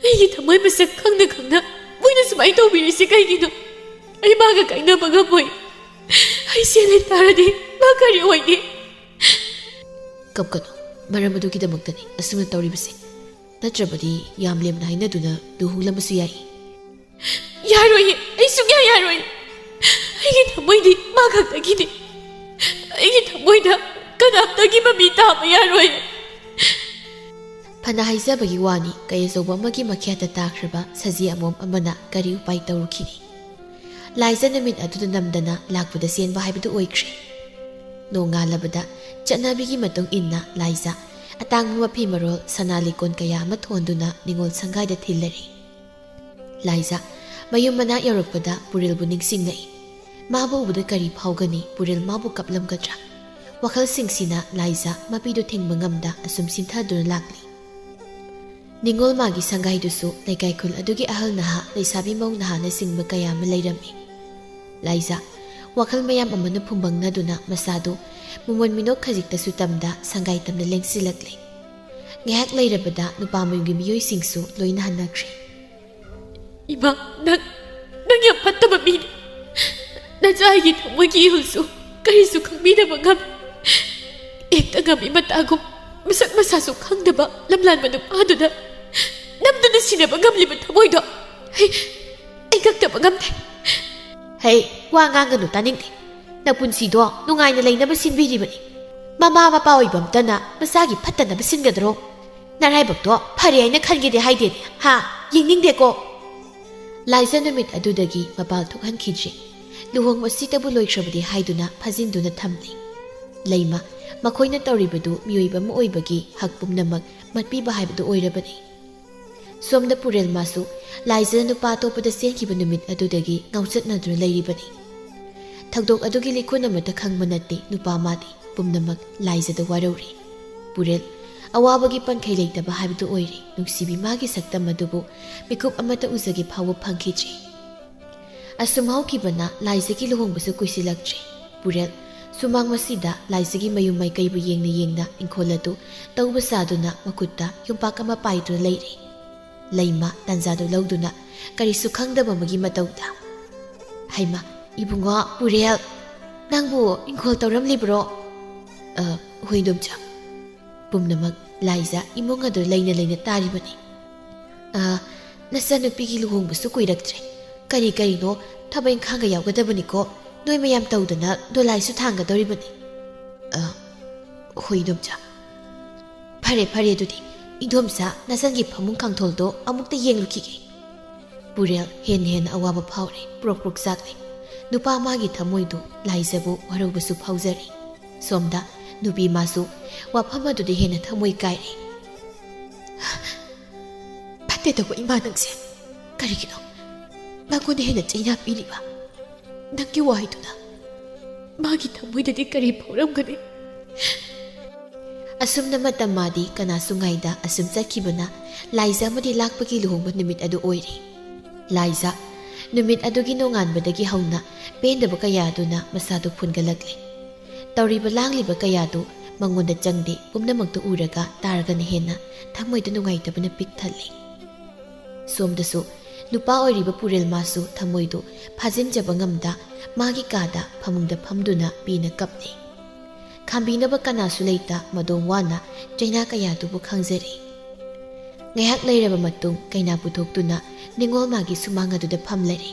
ꯑꯩꯒꯤ ꯊꯃꯣꯏ ꯃꯁꯛ ꯈꯪꯅ ꯈꯪꯅ ꯃꯣꯏꯅ ꯁꯨꯃꯥꯏꯅ ꯇꯧꯕꯤꯔꯤꯁꯤ ꯀꯩꯒꯤꯅꯣ ꯑꯩ ꯃꯥꯒ ꯀꯥꯏꯅꯕ ꯉꯝꯃꯣꯏ ꯑꯩ ꯆꯦꯜꯂꯦ ꯇꯥꯔꯗꯤ ꯃꯥ ꯀꯔꯤ ꯑꯣꯏꯅꯤ ꯀꯞꯀꯅꯨ ꯃꯔꯝ ꯑꯗꯨꯒꯤꯗꯃꯛꯇꯅꯤ ꯑꯁꯨꯝꯅ ꯇꯧꯔꯤꯕꯁꯦ ꯅꯠꯇ꯭ꯔꯕꯗꯤ ꯌꯥꯝ ꯂꯦꯝꯅ ꯍꯥꯏꯅꯗꯨꯅ ꯂꯨꯍꯣꯡꯂꯝꯕꯁꯨ ꯌꯥꯏ ꯌꯥꯔꯣꯏꯌꯦ ꯑꯩ ꯁꯨꯡꯌꯥ ꯌꯥꯔꯣꯏ ꯑꯩꯒꯤ ꯊꯃꯣꯏꯗꯤ ꯃꯥ ꯈꯛꯇꯒꯤꯅꯤ ꯑꯩꯒꯤ ꯊꯃꯣꯏꯗ ꯀꯅꯥꯝꯇꯒꯤ ꯃꯃꯤ ꯇꯥꯕ ꯌꯥꯔꯣꯏ ꯐꯅ ꯍꯥꯏꯖꯕꯒꯤ ꯋꯥꯅꯤ ꯀꯩ ꯑꯆꯧꯕ ꯑꯃꯒꯤ ꯃꯈ꯭ꯌꯥꯠꯇ ꯇꯥꯈ꯭ꯔꯕ ꯁꯖꯤ ꯑꯃꯣꯝ ꯑꯃꯅ ꯀꯔꯤ ꯎꯄꯥꯏ ꯇꯧꯔꯨꯈꯤꯅꯤ ꯂꯥꯏꯖ ꯅꯨꯃꯤꯠ ꯑꯗꯨꯗ ꯅꯝꯗꯅ ꯂꯥꯛꯄꯗ ꯆꯦꯟꯕ ꯍꯥꯏꯕꯗꯨ ꯑꯣꯏꯈ꯭ꯔꯦ ꯅꯣꯡꯉꯥꯜꯂꯕꯗ ꯆꯠꯅꯕꯤꯒꯤ ꯃꯇꯨꯡ ꯏꯟꯅ ꯂꯥꯏꯖ ꯑꯇꯥꯡꯕ ꯃꯐꯤ ꯃꯔꯣꯜ ꯁꯅꯥ ꯂꯤꯀꯣꯟ ꯀꯌꯥ ꯑꯃ ꯊꯣꯟꯗꯨꯅ ꯅꯤꯉꯣꯜ ꯁꯪꯒꯥꯏꯗ ꯊꯤꯜꯂꯔꯤ ꯂꯥꯏꯖ ꯃꯌꯨꯝ ꯃꯅꯥꯛ ꯌꯧꯔꯛꯄꯗ ꯄꯨꯔꯦꯜꯕꯨ ꯅꯤꯡꯁꯤꯡꯂꯛꯏ ꯃꯥꯕꯨ ꯎꯕꯗ ꯀꯔꯤ ꯐꯥꯎꯒꯅꯤ ꯄꯨꯔꯦꯜ ꯃꯥꯕꯨ ꯀꯞꯂꯝꯒꯗ꯭ꯔꯥ ꯋꯥꯈꯜꯁꯤꯡꯁꯤꯅ ꯂꯥꯏꯖ ꯃꯄꯤꯗꯨ ꯊꯤꯡꯕ ꯉꯝꯗ ꯑꯁꯨꯝ ꯁꯤꯟꯊꯗꯨꯅ ꯂꯥꯛꯂꯤ ꯅꯤꯉꯣꯜ ꯃꯥꯒꯤ ꯁꯪꯒꯥꯏꯗꯨꯁꯨ ꯂꯩꯀꯥꯏ ꯈꯨꯜ ꯑꯗꯨꯒꯤ ꯑꯍꯜ ꯅꯍꯥ ꯂꯩꯁꯥꯕꯤ ꯃꯧ ꯅꯍꯥꯅꯆꯤꯡꯕ ꯀꯌꯥ ꯑꯃ ꯂꯩꯔꯝꯃꯤ ꯂꯥꯏꯖ ꯋꯥꯈꯜ ꯃꯌꯥꯝ ꯑꯃꯅ ꯐꯨꯝꯕꯪꯅꯗꯨꯅ ꯃꯁꯥꯗꯨ ꯃꯃꯣꯟ ꯃꯤꯅꯣꯛ ꯈꯖꯤꯛꯇꯁꯨ ꯇꯝꯗ ꯁꯪꯒꯥꯏ ꯇꯝꯅ ꯂꯦꯡꯁꯤꯜꯂꯛꯂꯤ ꯉꯥꯏꯍꯥꯛ ꯂꯩꯔꯕꯗ ꯅꯨꯄꯥ ꯃꯌꯨꯝꯒꯤ ꯃꯤꯑꯣꯏꯁꯤꯡꯁꯨ ꯂꯣꯏꯅ ꯍꯟꯅꯈ꯭ꯔꯦ ꯏꯃꯥ ꯅꯪ ꯌꯥꯝ ꯐꯠꯇꯕ ꯃꯤꯅꯤ ꯅꯆꯥꯒꯤ ꯊꯃꯣꯏꯒꯤ ꯏꯍꯨꯜꯁꯨ ꯀꯔꯤꯁꯨ ꯈꯪꯕꯤꯗꯕ ꯉꯝꯃꯤ ꯍꯦꯛꯇ ꯉꯝꯃꯤ ꯃꯇꯥꯒꯨꯝ ꯃꯁꯛ ꯃꯁꯥꯁꯨ ꯈꯪꯗꯕ ꯂꯝꯂꯥꯟꯕ ꯅꯨꯄꯥꯗꯨꯗ ꯅꯝꯗꯨꯅ ꯁꯤꯟꯅꯕ ꯉꯝꯂꯤꯕ ꯊꯃꯣꯏꯗꯣ ꯑꯩ ꯀꯛꯇꯕ ꯉꯝꯗꯦ ꯍꯩ ꯋꯥ ꯉꯥꯡꯒꯅꯨ ꯇꯥꯅꯤꯡꯗꯦ ꯅꯄꯨꯟꯁꯤꯗꯣ ꯅꯨꯡꯉꯥꯏꯅ ꯂꯩꯅꯕ ꯁꯤꯟꯕꯤꯔꯤꯕꯅꯤ ꯃꯃꯥ ꯃꯄꯥ ꯑꯣꯏꯕ ꯑꯝꯇꯅ ꯃꯆꯥꯒꯤ ꯐꯠꯇꯅꯕ ꯁꯤꯟꯒꯗ꯭ꯔꯣ ꯅꯔꯥꯏꯕꯛꯇꯣ ꯐꯔꯦ ꯍꯥꯏꯅ ꯈꯟꯒꯦꯗꯤ ꯍꯥꯏꯗꯦꯅꯦ ꯍꯥ ꯌꯦꯡꯅꯤꯡꯗꯦꯀꯣ ꯂꯥꯏꯖ ꯅꯨꯃꯤꯠ ꯑꯗꯨꯗꯒꯤ ꯃꯄꯥꯜ ꯊꯣꯛꯍꯟꯈꯤꯗ꯭ꯔꯤ ꯂꯨꯍꯣꯡꯕꯁꯤꯇꯕꯨ ꯂꯣꯏꯈ꯭ꯔꯕꯗꯤ ꯍꯥꯏꯗꯨꯅ ꯐꯥꯖꯤꯟꯗꯨꯅ ꯊꯝꯂꯤ ꯂꯩꯃ ꯃꯈꯣꯏꯅ ꯇꯧꯔꯤꯕꯗꯨ ꯃꯤꯑꯣꯏꯕ ꯑꯃ ꯑꯣꯏꯕꯒꯤ ꯍꯛ ꯄꯨꯝꯅꯃꯛ ꯃꯠꯄꯤꯕ ꯍꯥꯏꯕꯗꯨ ꯑꯣꯏꯔꯕꯅꯤ ꯁꯣꯝꯗ ꯄꯨꯔꯦꯜ ꯃꯥꯁꯨ ꯂꯥꯏꯖꯅ ꯅꯨꯄꯥ ꯑꯇꯣꯞꯄꯗ ꯆꯦꯟꯈꯤꯕ ꯅꯨꯃꯤꯠ ꯑꯗꯨꯗꯒꯤ ꯉꯥꯎꯆꯠꯅꯗꯨꯅ ꯂꯩꯔꯤꯕꯅꯤ ꯊꯧꯗꯣꯛ ꯑꯗꯨꯒꯤ ꯂꯤꯈꯨꯟ ꯑꯃꯠꯇ ꯈꯪꯕ ꯅꯠꯇꯦ ꯅꯨꯄꯥ ꯃꯥꯗꯤ ꯄꯨꯝꯅꯃꯛ ꯂꯥꯏꯖꯗ ꯋꯥꯔꯧꯔꯤ ꯄꯨꯔꯦꯜ ꯑꯋꯥꯕꯒꯤ ꯄꯟꯈꯩ ꯂꯩꯇꯕ ꯍꯥꯏꯕꯗꯨ ꯑꯣꯏꯔꯤ ꯅꯨꯡꯁꯤꯕꯤ ꯃꯥꯒꯤ ꯁꯛꯇꯝ ꯑꯗꯨꯕꯨ ꯃꯤꯀꯨꯞ ꯑꯃꯠꯇ ꯎꯖꯒꯦ ꯐꯥꯎꯕ ꯐꯪꯈꯤꯗ꯭ꯔꯤ ꯑꯁꯨꯝ ꯍꯧꯈꯤꯕꯅ ꯂꯥꯏꯖꯒꯤ ꯂꯨꯍꯣꯡꯕꯁꯨ ꯀꯨꯏꯁꯤꯜꯂꯛꯇ꯭ꯔꯤ ꯄꯨꯔꯦꯜ ꯁꯨꯃꯥꯡ ꯃꯁꯤꯗ ꯂꯥꯏꯖꯒꯤ ꯃꯌꯨꯝ ꯃꯥꯏꯀꯩꯕꯨ ꯌꯦꯡꯅ ꯌꯦꯡꯅ ꯏꯪꯈꯣꯜ ꯑꯗꯨ ꯇꯧꯕ ꯁꯥꯗꯨꯅ ꯃꯈꯨꯠꯇ ꯌꯨꯝꯄꯥꯛ ꯑꯃ ꯄꯥꯏꯗꯨꯅ ꯂꯩꯔꯤ ꯂꯩꯃ ꯇꯥꯟꯖꯥꯗꯨ ꯂꯧꯗꯨꯅ ꯀꯔꯤꯁꯨ ꯈꯪꯗꯕ ꯑꯃꯒꯤ ꯃꯇꯧꯗ ꯍꯩꯃ ꯏꯕꯨꯡꯉꯣ ꯄꯨꯔꯦꯜ ꯅꯪꯕꯨ ꯏꯪꯈꯣꯜ ꯇꯧꯔꯝꯂꯤꯕ꯭ꯔꯣ ꯍꯣꯏ ꯏꯗꯣꯝꯆꯥ ꯄꯨꯝꯅꯃꯛ ꯂꯥꯏꯖ ꯏꯃꯨꯡ ꯑꯗꯨ ꯂꯩꯅ ꯂꯩꯅ ꯇꯥꯔꯤꯕꯅꯤ ꯅꯆꯥꯅꯨꯄꯤꯒꯤ ꯂꯨꯍꯣꯡꯕꯁꯨ ꯀꯨꯏꯔꯛꯇ꯭ꯔꯦ ꯀꯔꯤ ꯀꯔꯤꯅꯣ ꯊꯕꯛ ꯏꯪꯈꯥꯡꯒ ꯌꯥꯎꯒꯗꯕꯅꯤꯀꯣ ꯅꯣꯏ ꯃꯌꯥꯝ ꯇꯧꯗꯅ ꯗꯣꯂꯥꯏꯁꯨ ꯊꯥꯡꯒꯗꯧꯔꯤꯕꯅꯤ ꯍꯣꯏ ꯏꯗꯣꯝꯆꯥ ꯐꯔꯦ ꯑꯗꯨꯗꯤ ꯏꯗꯣꯝꯆꯥ ꯅꯆꯟꯒꯤ ꯐꯃꯨꯡ ꯀꯥꯡꯊꯣꯜꯗꯣ ꯑꯃꯨꯛꯇ ꯌꯦꯡꯂꯨꯈꯤꯒꯦ ꯄꯨꯔꯦꯜ ꯍꯦꯟꯅ ꯑꯋꯥꯕ ꯐꯥꯎꯔꯦ ꯄ꯭ꯔꯣꯛ ꯆꯥꯛꯂꯦ नुपा मागी थमोइदु लाइजबु वरौबसु फाउजरी सोमदा नुपी मासु वाफम अदुदि हेन थमोइ काइरे फते तबो इमा नंगसे करिगिनो मागोने हेन चैना पीरिबा नंगी वाइदुना मागी थमोइददि करि फौरमगनि असुमना मतम मादी कना सुंगाइदा असुम चखिबना लाइजा मदि लाकपगी लुहोंब निमित अदु ओइरी लाइजा नुमित अदुगी नोंगानबदगी हौना पेंदब कयादुना मसादु फुनगलकले तौरीब लांगलिब कयादु मंगोंदा चंगदे पुमनमक्तु उरगा तारगन हेना थमोइद नुंगाइतबना पिकथल्ले सोमदसु नुपा ओइरिब पुरेल मासु थमोइदु फाजिनजब ngamda मागी कादा फमुंगदा फमदुना पीना कपले खांबीनब कनासु लेता मदोम वाना चैना कयादुबु खंगजरी ngayhak leiraba matung kaina puthoktuna ningol magi sumang aduda phamlari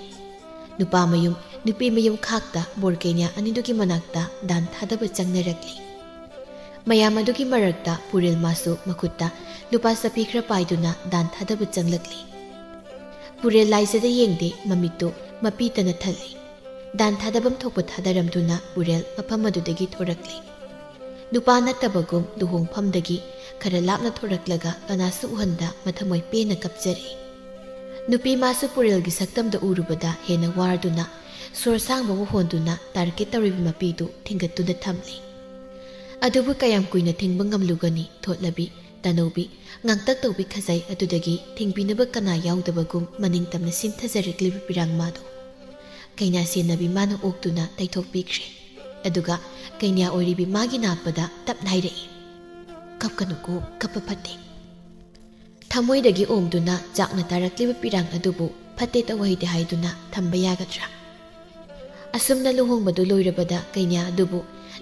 nupa mayum nupi mayum khakta borkenya anidugi manakta dan thadaba changnarakli mayam adugi marakta puril masu makutta lupa sapi khra paiduna dan thadaba changlakli puril laisada yengde mamitu mapitana thali dan thadabam thokpa thadaramduna puril mafam adudagi thorakli nupa nattabagum duhong phamdagi खरा लापना थोरकलगा कनासु उहंदा मथमोय पेना कपजरी नुपी मासु पुरेलगी सक्तमदा उरुबदा हेना वारदुना सोरसांगबो होंदुना तारके तरिबि मपीदु थिंगतुदा थमली अदुबु कयाम कुइना थिंगबा ngamlugani थोटलबि तनोबि ngangtak तौबि खजै अदुदगी थिंगबिनबा कना यावदबगुम मनिंगतमना सिंथजरिक्लिबि पिरांगमादो कैना सेनबि माना ओक्तुना तैथोकपिख्रे अदुगा कैन्या ओइरिबि मागी नापदा तपनाइरई कपकनुको कपफते थमोइदगी ओमदुना जाकना तारक्लिबा पिरांग अदुबु फते तवहिदे हाइदुना थंबा यागद्रा असुमना लुहोंबदु लोइरबदा कैन्या अदुबु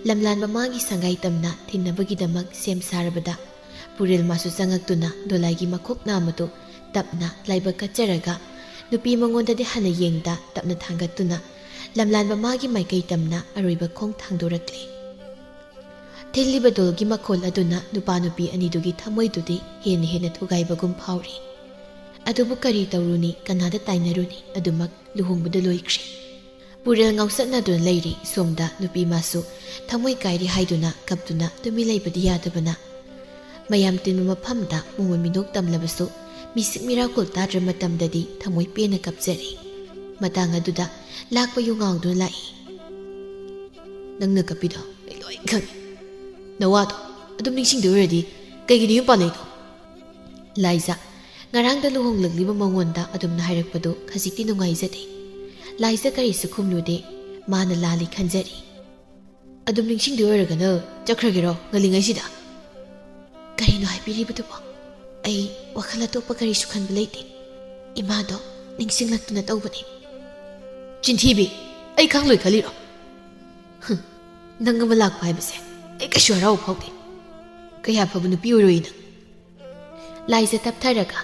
लमलान मागी संगाई तमना थिन्नबगिदमक same सारबदा पुरेल मासु संगक्तुना दोलाइगी मखोक नामदु तपना लाइबा कचरगा नुपी मंगोंददि हना येंगदा तपना थांगतुना लमलान मागी माइकई तमना अरोइबा खोंग थांदोरक्ले थिल्लिबा दोलगी मखोल अदुना नुपा नुपी अनिदुगी थमोइदुदि हेन हेन थुगाइबगुम फाउरी अदुबु करी तौरुनी कनादा ताइनरुनी अदुमक लुहोंबदु लोइख्रे पुरेल ngauसतनादुन लेरी सोमदा नुपी मासु थमोइ काइरी हाइदुना कपदुना तुमि लेबदि यादबना मयाम तिन मफमदा मुम मिनोक तमलबसु मिसिक मिराकुल ताद्र मतमददि थमोइ पेना कपजरी मतंग अदुदा लाकपा युंगाउदुन लाई नंगना कपिदो लोइ खंग नवादो अदुम निंसिंदु ओइरदि कैगिनि युम पानैदो लाइजा ngarangda luhonglagलिबा मंगोंदा अदुमना हाइरकपदो खजिकति नुंगाइजदे लाइजा करिसु खुमनुदे माना लाली खंजरी अदुम निंसिंदु ओइरगना चख्रगेरो ngलिंगाइसिदा करिनो हाइपिरिबदुबो ऐ वखल अतोपा करिसु खनब लेते इमादो निंसिंगलक्तुना तौबने चिंथीबि ऐ खंगलोइ खलिरो नंगम लाकपा हाइबसे ऐ कशु हराव फाउदे कया फबु नुपि ओइरोइना लाइजा तपथरगा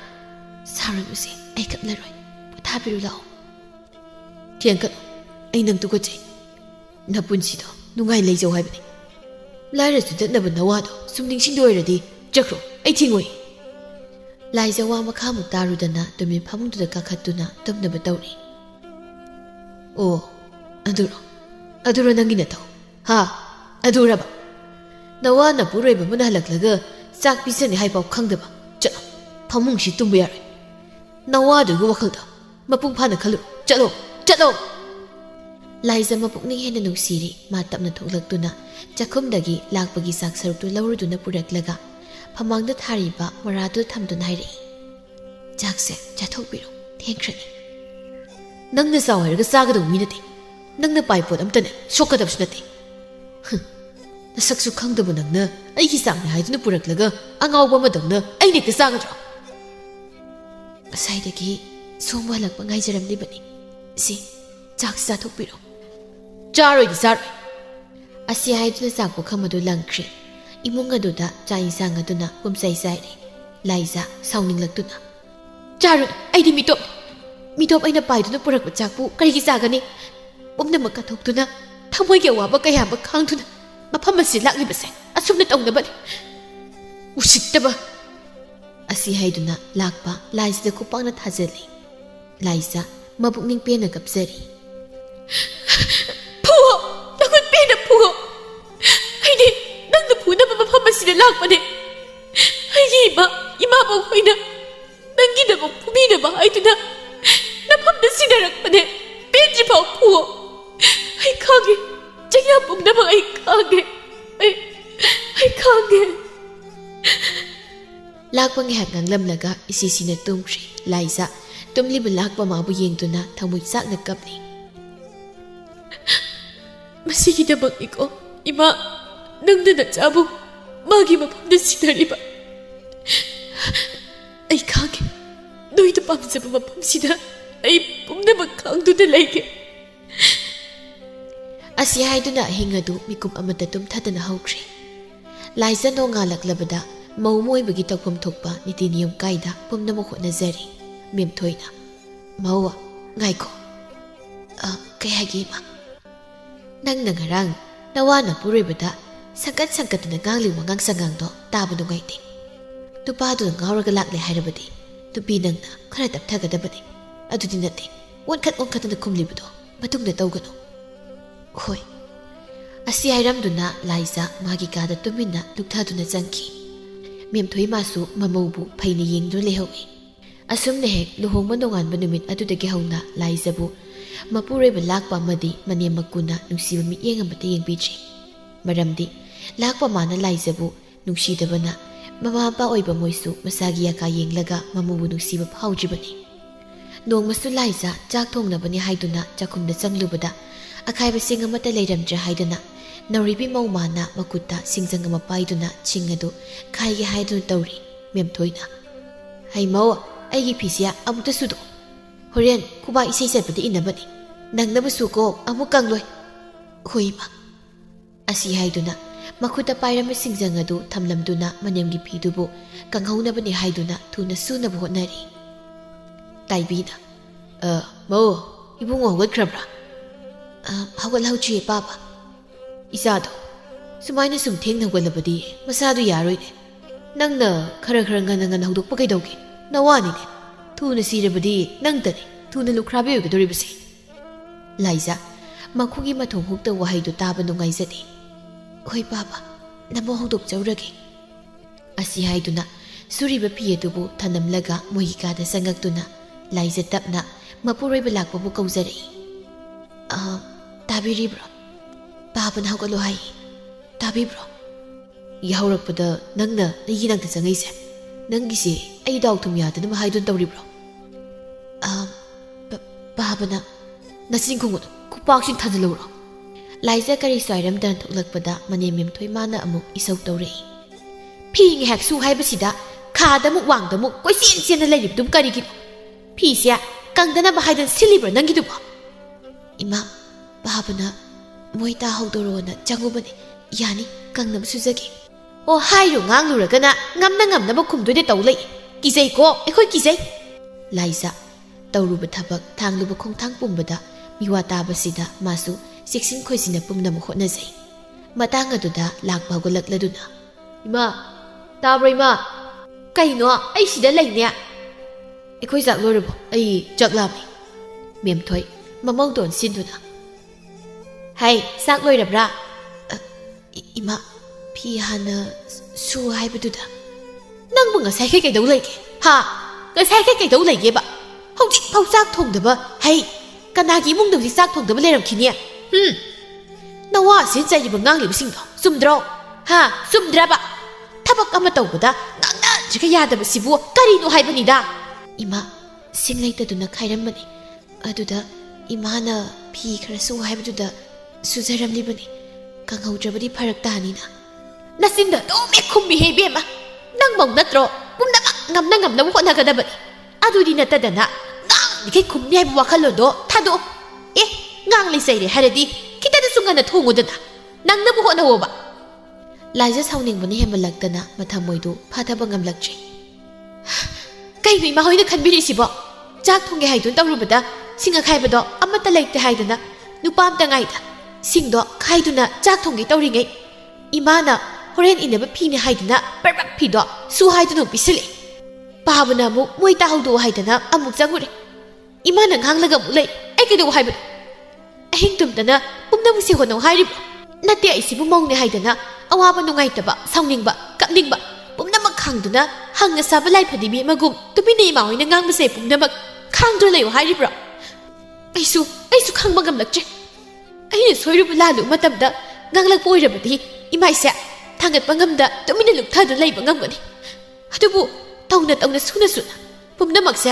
सारनुसे ऐ कपलरोइ पोथाबिरु लाओ थियंकनो ऐ नंग तुगचै नपुनसिदो नुंगाइ लेजौ हाइबने लाइरसु दनब नवादो सुम निंसिंदो ओइरदि चख्रो ऐ थिंगोइ लाइजा वा मखामुक तारुदना तुमि फमुंदुदा काखतुना तमनब तौरि ओ अदुरो नंगिना तौ हा अदुरबा नवाना पुरोइबा मुना हलक्लगा चाक पिसनि हाइपाव खंगदबा चलो फमुंगसि तुम्बा यारोइ नवादुगु वखलदा मपुंग फाना खलु चलो लाइजा मपुंगनि हेना नुसिरि मा तपना थोकलक्तुना चखुमदगी लाकपगी चाक सरुक्तु लौरुदुना पुरक्लगा फमांगदा थारिबा मरादु थमदुना हाइरे चाकसे चाथोकबिरो थेंख्रनि नंगना सावरगा सागदौ मिनते नंगना पाइपोट अमतने सोकदबसु नते नसक्सु खंगदबु नंगना ऐगी सामने हाइदुना पुरक्लगा अंगावबा मदौना ऐनेक्ता सागद्रो साइदगी सोंबा हलक्पा ngaijramलिबनि सि चाक चाथोकबिरो चारोइदि चारोइ असि हाइदुना चाकपो खमदु लंख्रे इमुंग अदुदा चा इंसांग अदुना पुमसै साइरे लाइजा साउनिंगलक्तुना चारु ऐदि मिटोप ऐना पाइदुना पुरक्पा चाकपु करिगि चागनि पुमनमक कथोक्तुना थमोइगे वाबा कयाबा खांगदुना मफम असि लाक्लिबसे असुमना तौनबनि उसित्तबा असि हाइदुना लाकपा लाइजा खुपांगना थाजलि लाइजा मबुकनिंग पेना कपजरी ꯐꯨꯑꯣ ꯅꯈꯨꯠ ꯄꯦꯟꯅ ꯐꯨꯑꯣ ꯑꯩꯗꯤ ꯅꯪꯅ ꯐꯨꯅꯕ ꯃꯐꯝ ꯑꯁꯤꯗ ꯂꯥꯛꯄꯅꯦ ꯑꯩꯒꯤ ꯏꯃꯥꯕꯣꯛ ꯍꯣꯏꯅ ꯅꯪꯒꯤꯗꯃꯛ ꯐꯨꯕꯤꯅꯕ ꯍꯥꯏꯗꯨꯅ ꯅꯐꯝꯗ ꯁꯤꯟꯅꯔꯛꯄꯅꯦ ꯄꯦꯟꯗ꯭ꯔꯤꯐꯥꯎ ꯐꯨꯑꯣ ꯑꯩ ꯈꯥꯡꯒꯦ ꯆꯩꯅꯥ ꯄꯨꯝꯅꯃꯛ ꯑꯩ ꯈꯥꯡꯒꯦ ꯑꯩ ꯈꯥꯡꯒꯦ ꯂꯥꯛꯄ ꯉꯥꯏꯍꯥꯛ ꯉꯥꯡꯂꯝꯂꯒ ꯏꯆꯦꯁꯤꯅ ꯇꯨꯝꯈ꯭ꯔꯦ ꯂꯥꯏꯖꯥ ꯇꯨꯝꯂꯤꯕ ꯂꯥꯛꯄ ꯃꯥꯕꯨ ꯌꯦꯡꯗꯨꯅ ꯊꯃꯣꯏ ꯆꯥꯛꯅ ꯀꯞꯂꯤ ꯃꯁꯤꯒꯤꯗꯃꯛꯅꯤꯀꯣ ꯏꯃꯥ ꯅꯪꯅ ꯅꯆꯥꯕꯨ ꯃꯥꯒꯤ ꯃꯐꯝꯗ ꯁꯤꯟꯅꯔꯤꯕ ꯑꯩ ꯈꯥꯡꯒꯦ ꯅꯣꯏꯅ ꯄꯥꯝꯖꯕ ꯃꯐꯝꯁꯤꯗ ꯑꯩ ꯄꯨꯝꯅꯃꯛ ꯈꯥꯡꯗꯨꯅ ꯂꯩꯒꯦ ꯑꯁꯤ ꯍꯥꯏꯗꯨꯅ ꯑꯍꯤꯡ ꯑꯗꯨ ꯃꯤꯀꯨꯞ ꯑꯃꯠꯇ ꯇꯨꯝꯊꯗꯅ ꯍꯧꯈ꯭ꯔꯦ ꯂꯥꯏꯖꯥ ꯅꯣꯡꯉꯥꯜꯂꯛꯂꯕꯗ ꯃꯧ ꯑꯣꯏꯕꯒꯤ ꯇꯧꯐꯝ ꯊꯣꯛꯄ ꯅꯤꯇꯤ ꯅꯤꯌꯣꯝ ꯀꯥꯏꯗ ꯄꯨꯝꯅꯃꯛ ꯍꯣꯠꯅꯖꯔꯤ ꯃꯦꯝꯊꯣꯏꯅ ꯃꯧ ꯉꯥꯏꯈꯣ ꯀꯩ ꯍꯥꯏꯒꯦ ꯏꯃꯥ ꯅꯪꯅ ꯉꯔꯥꯡ ꯅꯋꯥꯅ ꯄꯨꯔꯣꯏꯕꯗ ꯁꯪꯀꯠꯇꯅ ꯉꯥꯡꯂꯤ ꯋꯥꯉꯥꯡ ꯁꯉꯥꯡꯗꯣ ꯇꯥꯕ ꯅꯨꯡꯉꯥꯏꯇꯦ ꯅꯨꯄꯥꯗꯨꯅ ꯉꯥꯎꯔꯒ ꯂꯥꯛꯂꯦ ꯍꯥꯏꯔꯕꯗꯤ ꯅꯨꯄꯤ ꯅꯪꯅ ꯈꯔ ꯇꯞꯊꯒꯗꯕꯅꯤ ꯑꯗꯨꯗꯤ ꯅꯠꯇꯦ ꯑꯣꯟꯈꯠꯇꯅ ꯈꯨꯝꯂꯤꯕꯗꯣ ꯃꯇꯨꯡꯗ ꯇꯧꯒꯅꯨ ꯍꯣꯏ ꯑꯁꯤ ꯍꯥꯏꯔꯝꯗꯨꯅ ꯂꯥꯏꯖꯥ ꯃꯥꯒꯤ ꯀꯥꯗ ꯇꯨꯃꯤꯟꯅ ꯂꯨꯛꯊꯗꯨꯅ ꯆꯪꯈꯤ ꯃꯦꯝꯊꯣꯏ ꯃꯥꯁꯨ ꯃꯃꯧꯕꯨ ꯐꯩꯅ ꯌꯦꯡꯗꯨꯅ ꯂꯩꯍꯧꯏ ꯑꯁꯨꯝꯅ ꯍꯦꯛ ꯂꯨꯍꯣꯡꯕ ꯅꯣꯡꯉꯥꯟꯕ ꯅꯨꯃꯤꯠ ꯑꯗꯨꯗꯒꯤ ꯍꯧꯅ ꯂꯥꯏꯖꯥꯕꯨ ꯃꯄꯨꯔꯣꯏꯕ ꯂꯥꯛꯄ ꯑꯃꯗꯤ ꯃꯅꯦꯝ ꯃꯀꯨꯅ ꯅꯨꯡꯁꯤꯕ ꯃꯤꯠꯌꯦꯡ ꯑꯃꯠꯇ ꯌꯦꯡꯕꯤꯗ꯭ꯔꯤ ꯃꯔꯝꯗꯤ ꯂꯥꯛꯄ ꯃꯥꯅ ꯂꯥꯏꯖꯥꯕꯨ ꯅꯨꯡꯁꯤꯗꯕꯅ ꯃꯃꯥ ꯃꯄꯥ ꯑꯣꯏꯕ ꯃꯣꯏꯁꯨ ꯃꯁꯥꯒꯤ ꯌꯥꯀꯥ ꯌꯦꯡꯂꯒ ꯃꯃꯧꯕꯨ ꯅꯨꯡꯁꯤꯕ ꯐꯥꯎꯗ꯭ꯔꯤꯕꯅꯤ ꯅꯣꯡꯃꯁꯨ ꯂꯥꯏꯖꯥ ꯆꯥꯛ ꯊꯣꯡꯅꯕꯅꯤ ꯍꯥꯏꯗꯨꯅ ꯆꯥꯛꯈꯨꯝꯗ ꯆꯪꯂꯨꯕꯗ ꯑꯈꯥꯏꯕꯁꯤꯡ ꯑꯃꯠꯇ ꯂꯩꯔꯝꯗ꯭ꯔꯦ ꯍꯥꯏꯗꯨꯅ ꯅꯧꯔꯤꯕꯤ ꯃꯧ ꯃꯥꯅ ꯃꯈꯨꯠꯇ ꯁꯤꯡꯖꯪ ꯑꯃ ꯄꯥꯏꯗꯨꯅ ꯁꯤꯡ ꯑꯗꯨ ꯈꯥꯏꯒꯦ ꯍꯥꯏꯗꯨꯅ ꯇꯧꯔꯤ ꯃꯦꯝꯊꯣꯏꯅ ꯍꯩ ꯃꯧ ꯑꯩꯒꯤ ꯐꯤꯁꯦ ꯑꯃꯨꯛꯇ ꯁꯨꯗꯣꯛ ꯍꯣꯔꯦꯟ ꯈꯨꯕꯥꯛ ꯏꯁꯩ ꯆꯠꯄꯗ ꯏꯟꯅꯕꯅꯤ ꯅꯪꯅꯕꯁꯨ ꯀꯣ ꯑꯃꯨꯛ ꯀꯪꯂꯣꯏ ꯍꯣꯏ ꯏꯃꯥ ꯑꯁꯤ ꯍꯥꯏꯗꯨꯅ ꯃꯈꯨꯠꯇ ꯄꯥꯏꯔꯝꯕ ꯁꯤꯡꯖꯪ ꯑꯗꯨ ꯊꯝꯂꯝꯗꯨꯅ ꯃꯅꯦꯝꯒꯤ ꯐꯤꯗꯨꯕꯨ ꯀꯪꯍꯧꯅꯕꯅꯤ ꯍꯥꯏꯗꯨꯅ ꯊꯨꯅ ꯁꯨꯅꯕ ꯍꯣꯠꯅꯔꯤ ꯇꯥꯏꯕꯤꯅ ꯃꯧ ꯏꯕꯨꯡꯉꯣ ꯍꯧꯒꯠꯈ꯭ꯔꯕ꯭ꯔꯥ ꯍꯧꯒꯠꯍꯧꯗ꯭ꯔꯤꯌꯦ ꯄꯥꯕ ꯏꯆꯥꯗꯣ ꯁꯨꯃꯥꯏꯅ ꯁꯨꯝ ꯊꯦꯡꯅ ꯍꯧꯒꯠꯂꯕꯗꯤ ꯃꯁꯥꯗꯨ ꯌꯥꯔꯣꯏꯅꯦ ꯅꯪꯅ ꯈꯔ ꯉꯟꯅ ꯍꯧꯗꯣꯛꯄ ꯀꯩꯗꯧꯒꯦ ꯅꯋꯥꯅꯤꯅꯦ ꯊꯨꯅ ꯁꯤꯔꯕꯗꯤ ꯅꯪꯇꯅꯤ ꯊꯨꯅ ꯂꯨꯈ꯭ꯔꯥꯕꯤ ꯑꯣꯏꯒꯗꯧꯔꯤꯕꯁꯦ ꯂꯥꯏꯖꯥ ꯃꯈꯨꯒꯤ ꯃꯊꯣꯡ ꯍꯨꯛꯇ ꯋꯥꯍꯩꯗꯨ ꯇꯥꯕ ꯅꯨꯡꯉꯥꯏꯖꯗꯦ ꯍꯣꯏ ꯄꯥꯕ ꯅꯃꯣ ꯍꯧꯗꯣꯛꯆꯧꯔꯒꯦ ꯑꯁꯤ ꯍꯥꯏꯗꯨꯅ ꯁꯨꯔꯤꯕ ꯐꯤ ꯑꯗꯨꯕꯨ ꯊꯅꯝꯂꯒ ꯃꯣꯏꯒꯤ ꯀꯥꯗ ꯆꯪꯉꯛꯇꯨꯅ ꯂꯥꯏꯖꯥ ꯇꯞꯅ ꯃꯄꯨꯔꯣꯏꯕ ꯂꯥꯛꯄꯕꯨ ꯀꯧꯖꯔꯛꯏ ꯇꯥꯕꯤꯔꯤꯕ꯭ꯔꯣ ꯄꯥꯕꯅ ꯍꯧꯒꯠꯂꯣ ꯍꯥꯏꯌꯦ ꯇꯥꯕꯤꯕ꯭ꯔꯣ ꯌꯥꯍꯧꯔꯛꯄꯗ ꯅꯪꯅ ꯑꯩꯒꯤ ꯅꯥꯛꯇ ꯆꯪꯉꯛꯏꯁꯦ ꯅꯪꯒꯤꯁꯦ ꯑꯩ ꯗꯥꯎ ꯊꯨꯝ ꯌꯥꯗꯅꯕ ꯍꯥꯏꯗꯨꯅ ꯇꯧꯔꯤꯕ꯭ꯔꯣ ꯄꯥꯕꯅ ꯅꯆꯤꯟ ꯈꯨꯝꯒꯅꯨ ꯈꯨꯄꯥꯛꯁꯤꯡ ꯊꯥꯖꯤꯜꯂꯨꯔꯣ ꯂꯥꯏꯖꯥ ꯀꯔꯤꯁꯨ ꯍꯥꯏꯔꯝꯗꯅ ꯊꯣꯛꯂꯛꯄꯗ ꯃꯅꯦꯝ ꯃꯦꯝꯊꯣꯏ ꯃꯥꯅ ꯑꯃꯨꯛ ꯏꯁꯧ ꯇꯧꯔꯛꯏ ꯐꯤ ꯉꯥꯏꯍꯥꯛ ꯁꯨ ꯍꯥꯏꯕꯁꯤꯗ ꯈꯥꯗꯃꯨꯛ ꯋꯥꯡꯗꯃꯨꯛ ꯀꯣꯏꯆꯦꯟ ꯆꯦꯟꯅ ꯂꯩꯔꯤꯕꯗꯨꯕꯨ ꯀꯔꯤꯒꯤꯅꯣ ꯐꯤꯁꯦ ꯀꯪꯗꯅꯕ ꯍꯥꯏꯗꯅ ꯁꯤꯜꯂꯤꯕ꯭ꯔꯣ ꯅꯪꯒꯤꯗꯨꯕꯣ ꯏꯃꯥ ꯄꯥꯕꯅ ꯃꯣꯏ ꯇꯥꯍꯧꯗꯣꯔꯣꯅ ꯆꯪꯉꯨꯕꯅꯦ ꯌꯥꯅꯤ ꯀꯪꯅꯕ ꯁꯨꯖꯒꯦ ꯑꯣ ꯍꯥꯏꯔꯨ ꯉꯥꯡꯂꯨꯔꯒꯅ ꯉꯝꯅꯕ ꯈꯨꯝꯗꯣꯏꯗ ꯇꯧ ꯂꯩ ꯀꯤꯖꯩꯀꯣ ꯑꯩꯈꯣꯏ ꯀꯤꯖꯩ ꯂꯥꯏꯖꯥ ꯇꯧꯔꯨꯕ ꯊꯕꯛ ꯊꯥꯡꯂꯨꯕ ꯈꯣꯡꯊꯥꯡ ꯄꯨꯝꯕꯗ ꯃꯤꯋꯥ ꯇꯥꯕꯁꯤꯗ ꯃꯥꯁꯨ ꯆꯦꯛꯁꯤꯟ ꯈꯣꯏꯁꯤꯟꯅ ꯄꯨꯝꯅꯃꯛ ꯍꯣꯠꯅꯖꯩ ꯃꯇꯥꯡ ꯑꯗꯨꯗ ꯂꯥꯛꯄ ꯍꯧꯒꯠꯂꯛꯂꯗꯨꯅ ꯏꯃꯥ ꯇꯥꯕ꯭ꯔꯣ ꯏꯃꯥ ꯀꯩꯅꯣ ꯑꯩ ꯁꯤꯗ ꯂꯩꯅꯦ ꯑꯩꯈꯣꯏ ꯆꯥꯛ ꯂꯣꯏꯔꯕꯣ ꯑꯩ ꯆꯥꯛ ꯂꯥꯝꯃꯤ ꯃꯦꯝꯊꯣꯏ ꯃꯃꯧꯗꯣꯟ ꯁꯤꯟꯗꯨꯅ ꯍꯩ ꯆꯥꯛ ꯂꯣꯏꯔꯕ꯭ꯔꯥ ꯏꯃꯥ ꯐꯤ ꯍꯥꯟꯅ ꯁꯨ ꯍꯥꯏꯕꯗꯨꯗ ꯅꯪꯕꯨ ꯉꯁꯥꯏ ꯀꯩꯗꯧ ꯂꯩꯒꯦ ꯍꯥ ꯉꯁꯥꯏ ꯀꯩꯗꯧ ꯂꯩꯒꯦꯕ ꯍꯧꯖꯤꯛꯐꯥꯎ ꯆꯥꯛ ꯊꯣꯡꯗꯕ ꯍꯩ ꯀꯅꯥꯒꯤ ꯏꯃꯨꯡꯗ ꯍꯧꯖꯤꯛ ꯆꯥꯛ ꯊꯣꯡꯗꯕ ꯂꯩꯔꯝꯈꯤꯅꯤ ꯅꯋꯥ ꯁꯤꯟ ꯆꯩꯔꯤꯕ ꯉꯥꯡꯂꯤꯕꯁꯤꯡꯗꯣ ꯆꯨꯝꯗ꯭ꯔꯣ ꯍꯥ ꯆꯨꯝꯗ꯭ꯔꯕ ꯊꯕꯛ ꯑꯃ ꯇꯧꯕꯗ ꯉꯥꯡꯅꯗ꯭ꯔꯤꯒ ꯌꯥꯗꯕꯁꯤꯕꯨ ꯀꯔꯤꯅꯣ ꯍꯥꯏꯕꯅꯤꯗ ꯏꯃꯥ ꯁꯤꯡ ꯂꯩꯇꯗꯨꯅ ꯈꯥꯏꯔꯝꯕꯅꯤ ꯑꯗꯨꯗ ꯏꯃꯥꯅ ꯐꯤ ꯈꯔ ꯁꯨ ꯍꯥꯏꯕꯗꯨꯗ ꯁꯨꯖꯔꯝꯂꯤꯕꯅꯤ ꯀꯪꯍꯧꯗ꯭ꯔꯕꯗꯤ ꯐꯔꯛ ꯇꯥꯅꯤꯅ ꯅꯆꯤꯟꯗ ꯑꯗꯨꯝ ꯍꯦꯛ ꯈꯨꯝꯃꯤꯍꯦ ꯏꯕꯦꯝꯃ ꯅꯪꯃꯧ ꯅꯠꯇ꯭ꯔꯣ ꯄꯨꯝꯅꯃꯛ ꯉꯝꯅꯕ ꯍꯣꯠꯅꯒꯗꯕꯅꯤ ꯑꯗꯨꯗꯤ ꯅꯠꯇꯗꯅ ꯉꯥꯡꯂꯤꯈꯩ ꯈꯨꯝꯅꯤ ꯍꯥꯏꯕ ꯋꯥꯈꯜꯂꯣꯟꯗꯣ ꯊꯥꯗꯣꯛꯑꯣ ꯉꯥꯡꯂꯤ ꯆꯩꯔꯦ ꯍꯥꯏꯔꯗꯤ ꯈꯤꯇꯗꯁꯨ ꯉꯟꯅ ꯊꯣꯡꯉꯨꯗꯅ ꯅꯪꯅꯕꯨ ꯍꯣꯠꯅꯧꯑꯣꯕ ꯂꯥꯏꯖꯥ ꯁꯥꯎꯅꯤꯡꯕꯅ ꯍꯦꯟꯃꯜꯂꯛꯇꯅ ꯃꯊꯃꯣꯏꯗꯨ ꯐꯥꯊꯕ ꯉꯝꯂꯛꯇ꯭ꯔꯦ ꯀꯩꯅꯣ ꯏꯃꯥ ꯍꯣꯏꯅ ꯈꯟꯕꯤꯔꯤꯁꯤꯕꯣ ꯆꯥꯛ ꯊꯣꯡꯒꯦ ꯍꯥꯏꯗꯨꯅ ꯇꯧꯔꯨꯕꯗ ꯁꯤꯡ ꯑꯈꯥꯏꯕꯗꯣ ꯑꯃꯠꯇ ꯂꯩꯇꯦ ꯍꯥꯏꯗꯅ ꯅꯨꯄꯥ ꯑꯝꯇ ꯉꯥꯏꯗ ꯁꯤꯡꯗꯣ ꯈꯥꯏꯗꯨꯅ ꯆꯥꯛ ꯊꯣꯡꯒꯦ ꯇꯧꯔꯤꯉꯩ ꯏꯃꯥꯅ ꯍꯣꯔꯦꯟ ꯏꯟꯅꯕ ꯐꯤꯅꯤ ꯍꯥꯏꯗꯨꯅ ꯕꯔꯕꯛ ꯐꯤꯗꯣ ꯁꯨ ꯍꯥꯏꯗꯨꯅ ꯄꯤꯁꯤꯜꯂꯛꯏ ꯄꯥꯕꯅ ꯑꯃꯨꯛ ꯃꯣꯏ ꯇꯥꯍꯧꯗꯣꯛꯑꯣ ꯍꯥꯏꯗꯅ ꯑꯃꯨꯛ ꯆꯪꯉꯨꯔꯦ ꯏꯃꯥꯅ ꯉꯥꯡꯂꯒ ꯑꯃꯨꯛ ꯂꯩ ꯑꯩ ꯀꯩꯗꯧ ꯍꯥꯏꯕꯅꯣ ꯑꯍꯤꯡ ꯇꯨꯝꯗꯅ ꯄꯨꯝꯅꯃꯛꯁꯦ ꯍꯣꯠꯅꯧ ꯍꯥꯏꯔꯤꯕ꯭ꯔꯣ? ꯅꯠꯇꯦ ꯑꯩꯁꯤꯕꯨ ꯃꯧꯅꯦ ꯍꯥꯏꯗꯅ ꯑꯋꯥꯕ ꯅꯨꯡꯉꯥꯏꯇꯕ ꯁꯥꯎꯅꯤꯡꯕ ꯀꯞꯅꯤꯡꯕ ꯄꯨꯝꯅꯃꯛ ꯈꯥꯡꯗꯨꯅ ꯍꯪꯅ ꯁꯥꯕ ꯂꯥꯏꯐꯗꯤꯕꯤ ꯑꯃꯒꯨꯝ ꯇꯨꯃꯤꯟꯅ ꯏꯃꯥ ꯍꯣꯏꯅ ꯉꯥꯡꯕꯁꯦ ꯄꯨꯝꯅꯃꯛ ꯈꯥꯡꯗꯨꯅ ꯂꯩꯌꯨ ꯍꯥꯏꯔꯤꯕ꯭ꯔꯣ? ꯑꯩꯁꯨ ꯈꯪꯕ ꯉꯝꯂꯛꯇ꯭ꯔꯦ. ꯑꯩꯅ ꯁꯣꯏꯔꯨꯕ ꯂꯥꯜꯂꯨꯕ ꯃꯇꯝꯗ ꯉꯥꯡꯂꯛꯄ ꯑꯣꯏꯔꯕꯗꯤ ꯏꯃꯥꯏꯁꯦ ꯊꯥꯡꯒꯠꯄ ꯉꯝꯗ ꯇꯨꯃꯤꯟꯅ ꯂꯨꯞꯊꯗꯨꯅ ꯂꯩꯕ ꯉꯝꯒꯅꯤ. ꯑꯗꯨꯕꯨ ꯇꯧꯅ ꯇꯧꯅ ꯁꯨꯅ ꯄꯨꯝꯅꯃꯛꯁꯦ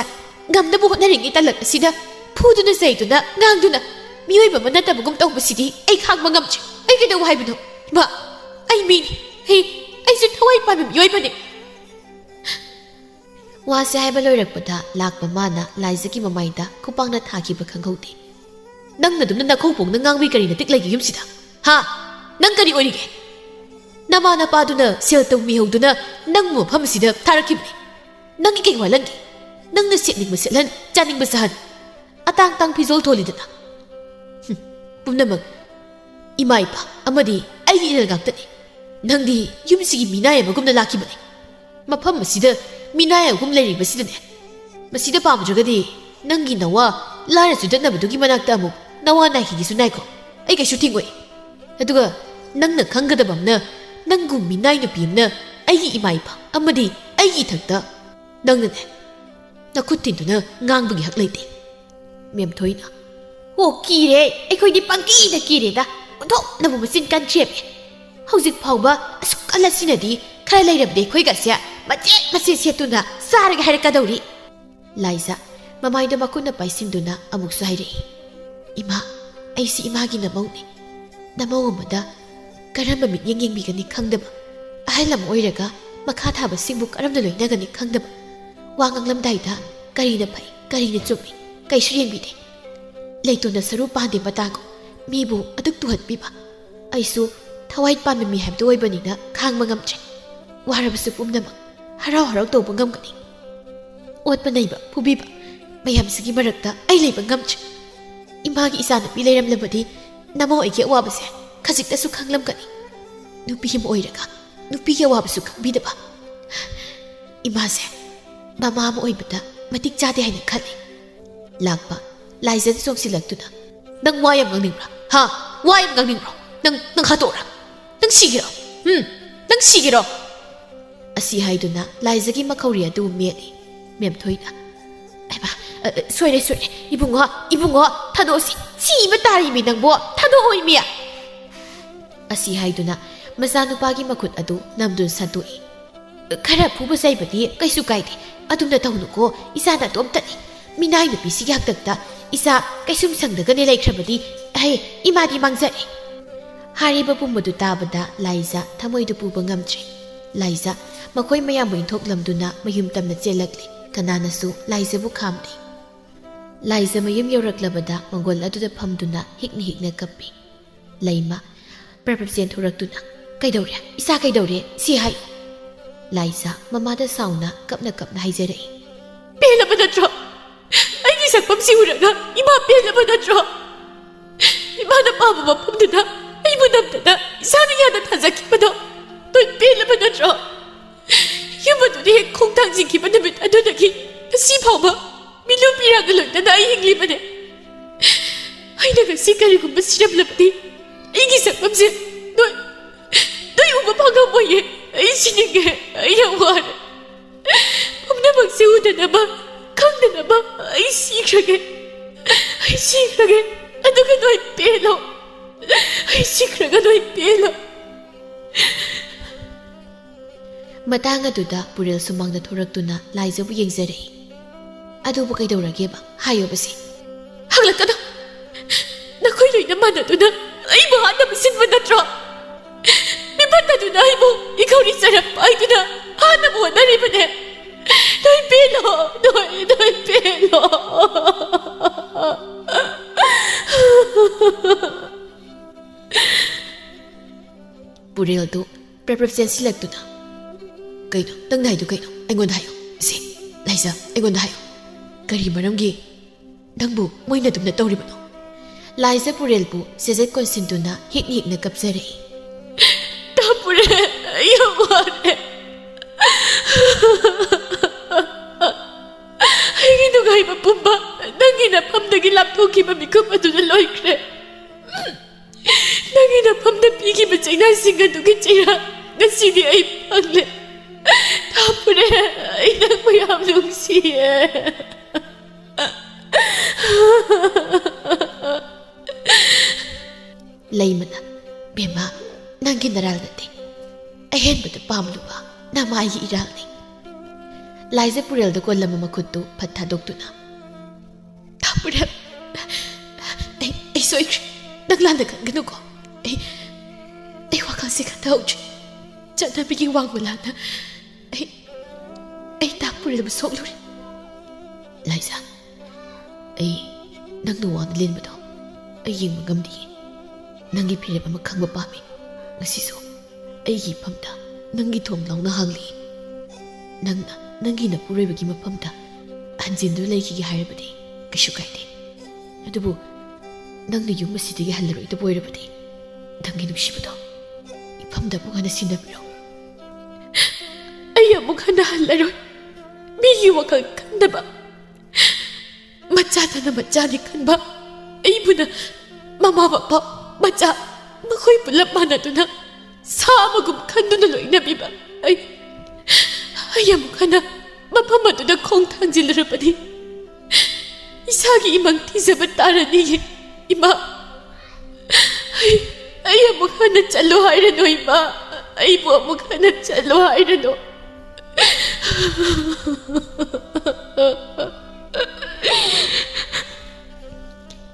ꯉꯝꯅꯕ ꯍꯣꯠꯅꯔꯤꯉꯩ ꯇꯜꯂꯛ ꯑꯁꯤꯗ ꯐꯨꯗꯨꯅ ꯆꯩꯗꯨꯅ ꯉꯥꯡꯗꯨꯅ ꯃꯤꯑꯣꯏꯕ ꯑꯃ ꯅꯠꯇꯕꯒꯨꯝ ꯇꯧꯕꯁꯤꯗꯤ ꯑꯩ ꯈꯥꯡꯕ ꯉꯝꯗ꯭ꯔꯦ. ꯑꯩ ꯀꯩꯗꯧ ꯍꯥꯏꯕꯅꯣ? ꯏꯃꯥ, ꯑꯩ ꯃꯤꯅꯤ. ꯑꯩꯁꯨ ꯊꯋꯥꯏ ꯄꯥꯟꯕ ꯃꯤꯑꯣꯏꯕꯅꯤ. ꯋꯥꯁꯦ ꯍꯥꯏꯕ ꯂꯣꯏꯔꯛꯄꯗ ꯂꯥꯛꯄ ꯃꯥꯅ ꯂꯥꯏꯖꯒꯤ ꯃꯃꯥꯏꯗ ꯈꯨꯄꯥꯛꯅ ꯊꯥꯈꯤꯕ ꯈꯪꯍꯧꯗꯦ. ꯅꯪꯅ ꯑꯗꯨꯝꯅ ꯅꯈꯧꯄꯣꯛꯅ ꯉꯥꯡꯕꯤ ꯀꯔꯤꯅ ꯇꯤꯛ ꯂꯩꯒꯦ ꯌꯨꯝꯁꯤꯗ? ꯍꯥ? ꯅꯪ ꯀꯔꯤ ꯑꯣꯏꯔꯤꯒꯦ? ꯅꯃꯥ ꯅꯄꯥꯗꯨꯅ ꯁꯦꯜ ꯇꯧꯃꯤꯍꯧꯗꯨꯅ ꯅꯪꯕꯨ ꯃꯐꯝ ꯑꯁꯤꯗ ꯊꯥꯔꯛꯈꯤꯕꯅꯤ. ꯅꯪꯒꯤ ꯀꯩ ꯋꯥꯠꯂꯟꯒꯦ? ꯅꯪꯅ ꯁꯦꯠꯅꯤꯡꯕ ꯁꯦꯠꯍꯟ, ꯆꯥꯅꯤꯡꯕ ꯆꯥꯍꯟ, ꯑꯇꯥꯡ ꯇꯥꯡ ꯐꯤꯖꯣꯜ ꯊꯣꯜꯂꯤꯗꯅ. ꯄꯨꯝꯅꯃꯛ ꯏꯃꯥ ꯏꯄꯥ ꯑꯃꯗꯤ ꯑꯩꯒꯤ ꯏꯔꯜ ꯉꯥꯛꯇꯅꯤ. ꯅꯪꯗꯤ ꯌꯨꯝꯁꯤꯒꯤ ꯃꯤꯅꯥꯏ ꯑꯃꯒꯨꯝꯅ ꯂꯥꯛꯈꯤꯕꯅꯤ. ꯃꯐꯝ ꯑꯁꯤꯗ ꯃꯤꯅꯥꯏ ꯑꯃꯒꯨꯝ ꯂꯩꯔꯤꯕꯁꯤꯗꯅꯦ. ꯃꯁꯤꯗ ꯄꯥꯝꯗ꯭ꯔꯒꯗꯤ ꯅꯪꯒꯤ ꯅꯋꯥ ꯂꯥꯏꯔ ꯆꯨꯗꯠꯅꯕꯗꯨꯒꯤ ꯃꯅꯥꯛꯇ ꯑꯃꯨꯛ ꯅꯋꯥ ꯅꯥꯏꯈꯤꯒꯦꯁꯨ ꯅꯥꯏꯈꯣ. ꯑꯩ ꯀꯩꯁꯨ ꯊꯤꯡꯉꯣꯏ. ꯑꯗꯨꯒ ꯅꯪꯅ ꯈꯪꯒꯗꯕ ꯑꯃꯅ ꯅꯪꯒꯨꯝ ꯃꯤꯅꯥꯏ ꯅꯨꯄꯤ ꯑꯃꯅ ꯑꯩꯒꯤ ꯏꯃꯥ ꯏꯄꯥ ꯑꯃꯗꯤ ꯑꯩꯒꯤ ꯏꯊꯛꯇ ꯅꯪꯅꯅꯦ ꯅꯈꯨꯠ ꯊꯤꯟꯗꯨꯅ ꯉꯥꯡꯕꯒꯤ ꯍꯛ ꯂꯩꯇꯦ. ꯃꯦꯝꯊꯣꯏꯅ ꯑꯣ ꯀꯤꯔꯦ. ꯑꯩꯈꯣꯏꯗꯤ ꯄꯪꯀꯤꯗ ꯀꯤꯔꯦꯗ. ꯑꯣꯟꯊꯣꯛꯅꯕꯨ ꯃꯆꯤꯟ ꯀꯟꯈ꯭ꯔꯦꯃꯦ. ꯍꯧꯖꯤꯛ ꯐꯥꯎꯕ ꯑꯁꯨꯛ ꯀꯜꯂꯁꯤꯅꯗꯤ ꯈꯔ ꯂꯩꯔꯕꯗꯤ ꯑꯩꯈꯣꯏꯒꯁꯦ ꯃꯆꯦꯠ ꯃꯆꯦꯠ ꯁꯦꯠꯇꯨꯅ ꯆꯥꯔꯒ ꯍꯥꯏꯔꯛꯀꯗꯧꯔꯤ. ꯂꯥꯏꯖ ꯃꯃꯥꯏꯗ ꯃꯈꯨꯠꯅ ꯄꯥꯏꯁꯤꯟꯗꯨꯅ ꯑꯃꯨꯛꯁꯨ ꯍꯥꯏꯔꯛꯏ. ꯏꯃꯥ, ꯑꯩꯁꯤ ꯏꯃꯥꯒꯤ ꯅꯃꯧꯅꯤ. ꯅꯃꯧ ꯑꯃꯗ ꯀꯔꯝꯕ ꯃꯤꯠꯌꯦꯡ ꯌꯦꯡꯕꯤꯒꯅꯤ ꯈꯪꯗꯕ, ꯑꯍꯜ ꯑꯃ ꯑꯣꯏꯔꯒ ꯃꯈꯥ ꯊꯥꯕꯁꯤꯡꯕꯨ ꯀꯔꯝꯅ ꯂꯣꯏꯅꯒꯅꯤ ꯈꯪꯗꯕ, ꯋꯥ ꯉꯥꯡꯂꯝꯗꯥꯏꯗ ꯀꯔꯤꯅ ꯐꯩ ꯀꯔꯤꯅ ꯆꯨꯝꯃꯤ ꯀꯩꯁꯨ ꯌꯦꯡꯕꯤꯗꯦ. ꯂꯩꯇꯣꯟꯗ ꯁꯔꯨ ꯄꯥꯟꯗꯦ ꯃꯇꯥꯒꯨꯝ ꯃꯤꯕꯨ ꯑꯗꯨꯛ ꯇꯨꯍꯠꯄꯤꯕ. ꯑꯩꯁꯨ ꯊꯋꯥꯏ ꯄꯥꯟꯕ ꯃꯤ ꯍꯥꯏꯕꯗꯨ ꯑꯣꯏꯕꯅꯤꯅ ꯈꯥꯡꯕ ꯉꯝꯗ꯭ꯔꯦ. ꯋꯥꯔꯕꯁꯨ ꯄꯨꯝꯅꯃꯛ ꯍꯔꯥꯎ ꯍꯔꯥꯎ ꯇꯧꯕ ꯉꯝꯒꯅꯤ. ꯑꯣꯠꯄ ꯅꯩꯕ ꯐꯨꯕꯤꯕ ꯃꯌꯥꯝꯁꯤꯒꯤ ꯃꯔꯛꯇ ꯑꯩ ꯂꯩꯕ ꯉꯝꯗ꯭ꯔꯦ. ꯏꯃꯥꯒꯤ ꯏꯆꯥꯅꯨꯄꯤ ꯂꯩꯔꯝꯂꯕꯗꯤ ꯅꯃꯧ ꯑꯩꯒꯤ ꯑꯋꯥꯕꯁꯦ ꯈꯖꯤꯛꯇꯁꯨ ꯈꯪꯂꯝꯒꯅꯤ. ꯅꯨꯄꯤ ꯑꯃ ꯑꯣꯏꯔꯒ ꯅꯨꯄꯤꯒꯤ ꯑꯋꯥꯕꯁꯨ ꯈꯪꯕꯤꯗꯕ. ꯏꯃꯥꯁꯦ ꯃꯃꯥ ꯑꯃ ꯑꯣꯏꯕꯗ ꯃꯇꯤꯛ ꯆꯥꯗꯦ ꯍꯥꯏꯅ ꯈꯜꯂꯤ. ꯂꯥꯛꯄ ꯂꯥꯏꯖꯅ ꯆꯣꯡꯁꯤꯜꯂꯛꯇꯨꯅ ꯅꯪ ꯋꯥ ꯌꯥꯝ ꯉꯥꯡꯅꯤꯡꯕ꯭ꯔꯥ? ꯍꯥ? ꯋꯥ ꯌꯥꯝ ꯉꯥꯡꯅꯤꯡꯕ꯭ꯔꯣ? ꯅꯪ ꯍꯥꯠꯇꯣꯛꯑꯣꯔꯥ? ꯅꯪ ꯁꯤꯒꯦꯔꯣ? ꯅꯪ ꯁꯤꯒꯦꯔꯣ? ꯑꯁꯤ ꯍꯥꯏꯗꯨꯅ ꯂꯥꯏꯖꯒꯤ ꯃꯈꯧꯔꯤ ꯑꯗꯨ ꯃꯦꯠꯂꯤ. ꯃꯦꯝꯊꯣꯏꯅ ꯁꯣꯏꯔꯦ ꯏꯕꯨꯡꯉꯣ ꯊꯥꯗꯣꯛꯑꯁꯤ. ꯁꯤꯕ ꯇꯥꯔꯤꯃꯤ ꯅꯪꯕꯣ. ꯊꯥꯗꯣꯛꯑꯣ ꯏꯃꯤ. ꯑꯁꯤ ꯍꯥꯏꯗꯨꯅ ꯃꯆꯥꯅꯨꯄꯥꯒꯤ ꯃꯈꯨꯠ ꯑꯗꯨ ꯅꯝꯗꯨꯅ ꯁꯟꯇꯣꯛꯏ. ꯈꯔ ꯐꯨꯕ ꯆꯩꯕꯗꯤ ꯀꯩꯁꯨ ꯀꯥꯏꯗꯦ. ꯑꯗꯨꯝꯅ ꯇꯧꯅꯨꯀꯣ. ꯏꯆꯥꯅ ꯑꯇꯣꯝꯇꯅꯤ. ꯃꯤꯅꯥꯏ ꯅꯨꯄꯤꯁꯤꯒꯤ ꯍꯥꯛꯇꯛꯇ ꯏꯆꯥ ꯀꯩꯁꯨꯝ ꯁꯪꯗꯒꯅꯦ ꯂꯩꯈ꯭ꯔꯕꯗꯤ ꯏꯃꯥꯗꯤ ꯃꯥꯡꯖꯔꯦ. ꯍꯥꯏꯔꯤꯕ ꯄꯨꯝꯕꯗꯨ ꯇꯥꯕꯗ ꯂꯥꯏꯖ ꯊꯃꯣꯏꯗꯨ ꯄꯨꯕ ꯉꯝꯗ꯭ꯔꯦ. ꯂꯥꯏꯖ ꯃꯈꯣꯏ ꯃꯌꯥꯝꯕꯨ ꯏꯟꯊꯣꯛꯂꯝꯗꯨꯅ ꯃꯌꯨꯝ ꯇꯝꯅ ꯆꯦꯜꯂꯛꯂꯤ. ꯀꯅꯥꯅꯁꯨ ꯂꯥꯏꯖꯕꯨ ꯈꯥꯝꯗꯦ. ꯂꯥꯏꯖ ꯃꯌꯨꯝ ꯌꯧꯔꯛꯂꯕꯗ ꯃꯪꯒꯣꯜ ꯑꯗꯨꯗ ꯐꯝꯗꯨꯅ ꯍꯤꯛꯅ ꯀꯞꯄꯤ. ꯂꯩꯃ ꯄ꯭ꯔꯞ ꯆꯦꯟꯊꯣꯔꯛꯇꯨꯅ ꯀꯩꯗꯧꯔꯦ? ꯏꯆꯥ ꯀꯩꯗꯧꯔꯦ? ꯁꯤ ꯍꯥꯏꯌꯨ. ꯂꯥꯏꯖ ꯃꯃꯥꯗ ꯁꯥꯎꯅ ꯀꯞꯅ ꯍꯥꯏꯖꯔꯛꯏ. ꯄꯦꯜꯂꯕ ꯅꯠꯇ꯭ꯔꯣ? ꯑꯩꯒꯤ ꯁꯛꯐꯝꯁꯤ ꯎꯔꯒ ꯏꯃꯥ ꯄꯦꯜꯂꯕ ꯅꯠꯇ꯭ꯔꯣ? ꯏꯃꯥꯅ ꯄꯥꯝꯕ ꯃꯐꯝꯗꯨꯗ ꯑꯩꯕꯨ ꯅꯝꯗꯅ ꯏꯁꯥꯅ ꯌꯥꯅ ꯊꯥꯖꯈꯤꯕꯗꯣ ꯅꯣꯏ ꯄꯦꯜꯂꯕ ꯅꯠꯇ꯭ꯔꯣ? ꯌꯨꯝ ꯑꯗꯨꯗ ꯍꯦꯛ ꯈꯣꯡꯊꯥꯡꯖꯤꯟꯈꯤꯕ ꯅꯨꯃꯤꯠ ꯑꯗꯨꯗꯒꯤ ꯉꯁꯤ ꯐꯥꯎꯕ ꯃꯤꯅꯨ ꯄꯤꯔꯥꯒ ꯂꯣꯏꯅꯅ ꯑꯩ ꯍꯤꯡꯂꯤꯕꯅꯦ. ꯑꯩꯅ ꯉꯁꯤ ꯀꯔꯤꯒꯨꯝꯕ ꯁꯤꯔꯝꯂꯕꯗꯤ ꯑꯩꯒꯤ ꯁꯛꯐꯝꯁꯦ ꯅꯣꯏ ꯎꯕ ꯐꯪꯉꯝꯃꯣꯏꯌꯦ. ꯑꯩ ꯁꯤꯅꯤꯡꯉꯦ. ꯑꯩ ꯌꯥꯝ ꯋꯥꯔꯦ. ꯄꯨꯝꯅꯃꯛꯁꯦ ꯎꯗꯅꯕ ꯈꯪꯗꯅꯕ ꯑꯩ ꯁꯤꯈ꯭ꯔꯒꯦ. ꯑꯗꯨꯒ ꯅꯣꯏ ꯄꯦꯜꯂꯣ. ꯑꯩ ꯁꯤꯈ꯭ꯔꯒ ꯅꯣꯏ ꯄꯦꯜꯂꯣ. ꯃꯇꯥꯡ ꯑꯗꯨꯗ ꯄꯨꯔꯦꯜ ꯁꯨꯃꯥꯡꯗ ꯊꯣꯔꯛꯇꯨꯅ ꯂꯥꯏꯖꯕꯨ ꯌꯦꯡꯖꯔꯛꯏ. ꯑꯗꯨꯕꯨ ꯀꯩꯗꯧꯔꯒꯦꯕ? ꯍꯥꯏꯌꯣꯕꯁꯤ. ꯍꯪꯂꯛꯀꯅꯨ. ꯅꯈꯣꯏ ꯂꯣꯏꯅ ꯃꯥꯟꯅꯗꯨꯅ ꯑꯩꯕꯨ ꯍꯥꯠꯅꯕ ꯁꯤꯟꯕ ꯅꯠꯇ꯭ꯔꯣ? ꯃꯤꯐꯠꯇꯗꯨꯅ ꯑꯩꯕꯨ ꯏꯈꯧꯔꯤ ꯆꯔꯛ ꯄꯥꯏꯗꯨꯅ ꯍꯥꯠꯅꯕ ꯍꯣꯠꯅꯔꯤꯕꯅꯦ. ꯅꯣꯏ ꯄꯦꯜꯂꯣ. ꯅꯣꯏ ꯄꯦꯜꯂꯣ. ꯄꯨꯔꯦꯜꯗꯨ ꯄ꯭ꯔꯞ ꯆꯦꯟꯁꯤꯜꯂꯛꯇꯨꯅ ꯀꯩꯅꯣ? ꯅꯪꯅ ꯍꯥꯏꯗꯨ ꯀꯩꯅꯣ? ꯑꯩꯉꯣꯟꯗ ꯍꯥꯏꯌꯣ. ꯁꯤ ꯂꯥꯏꯖ ꯑꯩꯉꯣꯟꯗ ꯍꯥꯏꯌꯣ. ꯀꯔꯤ ꯃꯔꯝꯒꯤ ꯅꯪꯕꯨ ꯃꯣꯏꯅ ꯑꯗꯨꯝꯅ ꯇꯧꯔꯤꯕꯅꯣ? ꯂꯥꯏꯖ ꯄꯨꯔꯦꯜꯕꯨ ꯆꯦꯖꯦꯠ ꯀꯣꯟꯁꯤꯟꯗꯨꯅ ꯍꯤꯛꯅ ꯀꯞꯆꯔꯛꯏ. ꯄꯨꯔꯦꯜ, ꯑꯩ ꯌꯥꯝ ꯋꯥꯔꯦ. ꯑꯩꯒꯤ ꯅꯨꯡꯉꯥꯏꯕ ꯄꯨꯝꯕ ꯅꯪꯒꯤ ꯅꯐꯝꯗꯒꯤ ꯂꯥꯞꯊꯣꯛꯈꯤꯕ ꯃꯤꯀꯨꯞ ꯑꯗꯨꯅ ꯂꯣꯏꯈ꯭ꯔꯦ. ꯆꯩꯅꯥꯁꯤꯡ ꯑꯗꯨꯒꯤ ꯆꯩꯔꯥꯛ ꯉꯁꯤꯗꯤ ꯑꯩ ꯐꯪꯂꯦ ꯊꯥꯄꯨꯔꯦ ꯑꯩ ꯅꯪꯕꯨ ꯌꯥꯝ ꯅꯨꯡꯁꯤꯌꯦ ꯂꯩꯃꯅ ꯕꯦꯝꯃ ꯅꯪꯒꯤ ꯅꯔꯥꯜ ꯅꯠꯇꯦ ꯑꯍꯦꯟꯕꯗ ꯄꯥꯝꯂꯨꯕ ꯅꯃꯥꯏꯒꯤ ꯏꯔꯥꯜꯅꯤ ꯂꯥꯏꯖ ꯄꯨꯔꯦꯜꯗ ꯀꯣꯜꯂꯝꯕ ꯃꯈꯨꯠꯇꯨ ꯐꯠ ꯊꯥꯗꯣꯛꯇꯨꯅ ꯊꯥꯄꯨꯔꯦꯜ ꯑꯩ ꯁꯣꯏꯈ꯭ꯔꯦ ꯅꯪ ꯂꯥꯟꯅ ꯈꯟꯒꯅꯨꯀꯣ ꯑꯩ ꯋꯥꯈꯜꯁꯦ ꯈꯟꯊꯍꯧꯗ꯭ꯔꯦ ꯆꯠꯅꯕꯤꯒꯤ ꯋꯥꯡꯃ ꯂꯥꯟꯅ ꯑꯩ ꯊꯥꯄꯨꯔꯦꯜꯕꯨ ꯁꯣꯛꯂꯨꯔꯦ ꯂꯥꯏꯖ ꯑꯩ ꯅꯪꯅ ꯋꯥꯅ ꯂꯦꯟꯕꯗꯣ ꯑꯩ ꯌꯦꯡꯕ ꯉꯝꯗꯤꯌꯦ ꯅꯪꯒꯤ ꯐꯤꯔꯦꯞ ꯑꯃ ꯈꯪꯕ ꯄꯥꯝꯃꯤ ꯉꯁꯤꯁꯨ ꯑꯩꯒꯤ ꯏꯐꯝꯗ ꯅꯪꯒꯤ ꯊꯣꯡ ꯂꯥꯎꯅ ꯍꯥꯡꯂꯤ ꯅꯪꯅ ꯅꯪꯒꯤ ꯅꯄꯨꯔꯣꯏꯕꯒꯤ ꯃꯐꯝꯗ ꯍꯟꯖꯤꯟꯗꯨꯅ ꯂꯩꯈꯤꯒꯦ ꯍꯥꯏꯔꯕꯗꯤ ꯀꯩꯁꯨ ꯀꯥꯏꯗꯦ ꯑꯗꯨꯕꯨ ꯅꯪꯅ ꯌꯨꯝ ꯑꯁꯤꯗꯒꯤ ꯍꯜꯂꯔꯣꯏꯗꯕ ꯑꯣꯏꯔꯕꯗꯤ ꯅꯪꯒꯤ ꯅꯨꯡꯁꯤꯕꯗꯣ ꯏꯐꯝꯗ ꯑꯃꯨꯛ ꯍꯟꯅ ꯁꯤꯟꯅꯕꯤꯔꯣ ꯑꯩ ꯑꯃꯨꯛ ꯍꯟꯅ ꯍꯜꯂꯔꯣꯏ ꯃꯤꯒꯤ ꯋꯥꯈꯜ ꯈꯟꯗꯕ ꯃꯆꯥꯗꯅ ꯃꯆꯥꯅꯤ ꯈꯟꯕ ꯑꯩꯕꯨꯅ ꯃꯃꯥ ꯃꯄꯥ ꯃꯆꯥ ꯃꯈꯣꯏ ꯄꯨꯂꯞ ꯃꯥꯟꯅꯗꯨꯅ ꯁꯥ ꯑꯃꯒꯨꯝ ꯈꯟꯗꯨꯅ ꯂꯣꯏꯅꯕꯤꯕ ꯑꯩ ꯑꯃꯨꯛ ꯍꯟꯅ ꯃꯐꯝ ꯑꯗꯨꯗ ꯈꯣꯡ ꯊꯥꯡꯖꯤꯜꯂꯨꯔꯕꯗꯤ ꯏꯁꯥꯒꯤ ꯏꯃꯪ ꯊꯤꯖꯕ ꯇꯥꯔꯅꯤꯌꯦ ꯏꯃꯥ ꯑꯩ ꯑꯃꯨꯛ ꯍꯟꯅ ꯆꯠꯂꯣ ꯍꯥꯏꯔꯅꯣ ꯏꯃꯥ ꯑꯩꯕꯨ ꯑꯃꯨꯛ ꯍꯟꯅ ꯆꯠꯂꯣ ꯍꯥꯏꯔꯅꯣ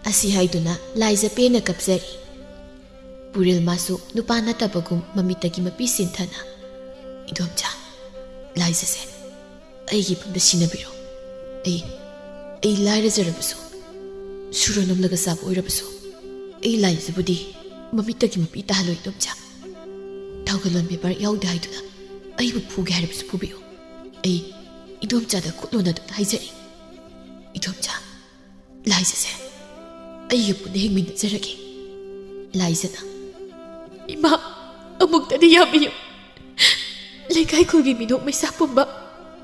ꯑꯁꯤ ꯍꯥꯏꯗꯨꯅ ꯂꯥꯏꯖ ꯄꯦꯟꯅ ꯀꯞꯆꯔꯤ ꯄꯨꯔꯦꯜ ꯃꯥꯁꯨ ꯅꯨꯄꯥ ꯅꯠꯇꯕꯒꯨꯝ ꯃꯃꯤꯠꯇꯒꯤ ꯃꯄꯤ ꯁꯤꯟꯊꯅ ꯏꯗꯣꯝꯆꯥ ꯂꯥꯏꯖꯁꯦ ꯑꯩꯒꯤ ꯏꯐꯝꯗ ꯁꯤꯟꯅꯕꯤꯔꯣ ꯑꯩ ꯂꯥꯏꯔꯖꯔꯕꯁꯨ ꯁꯨꯔ ꯅꯣꯝꯂꯒ ꯆꯥꯕ ꯑꯣꯏꯔꯕꯁꯨ ꯑꯩ ꯂꯥꯏꯖꯕꯨꯗꯤ ꯃꯃꯤꯠꯇꯒꯤ ꯃꯄꯤ ꯇꯥꯍꯜꯂꯣꯏ ꯏꯗꯣꯝꯆꯥ ꯊꯧꯒꯜꯂꯣꯟ ꯕꯦꯕꯥꯔ ꯌꯥꯎꯗꯦ ꯍꯥꯏꯗꯨꯅ ꯑꯩꯕꯨ ꯐꯨꯒꯦ ꯍꯥꯏꯔꯕꯁꯨ ꯐꯨꯕꯤꯌꯨ ꯑꯩ ꯏꯗꯣꯝꯆꯥꯗ ꯈꯨꯠꯂꯣꯟꯅꯗꯨꯅ ꯍꯥꯏꯖꯔꯤ ꯏꯗꯣꯝꯆꯥ ꯂꯥꯏꯖꯁꯦ ꯑꯩꯒ ꯄꯨꯟꯅ ꯍꯤꯡꯃꯤꯟꯅꯖꯔꯒꯦ ꯂꯥꯏꯖꯅ ꯏꯃꯥ ꯑꯃꯨꯛꯇꯗꯤ ꯌꯥꯕꯤꯌꯨ ꯂꯩꯀꯥꯏ ꯈꯨꯜꯒꯤ ꯃꯤꯅꯣꯛ ꯃꯩꯁꯥ ꯄꯨꯝꯕ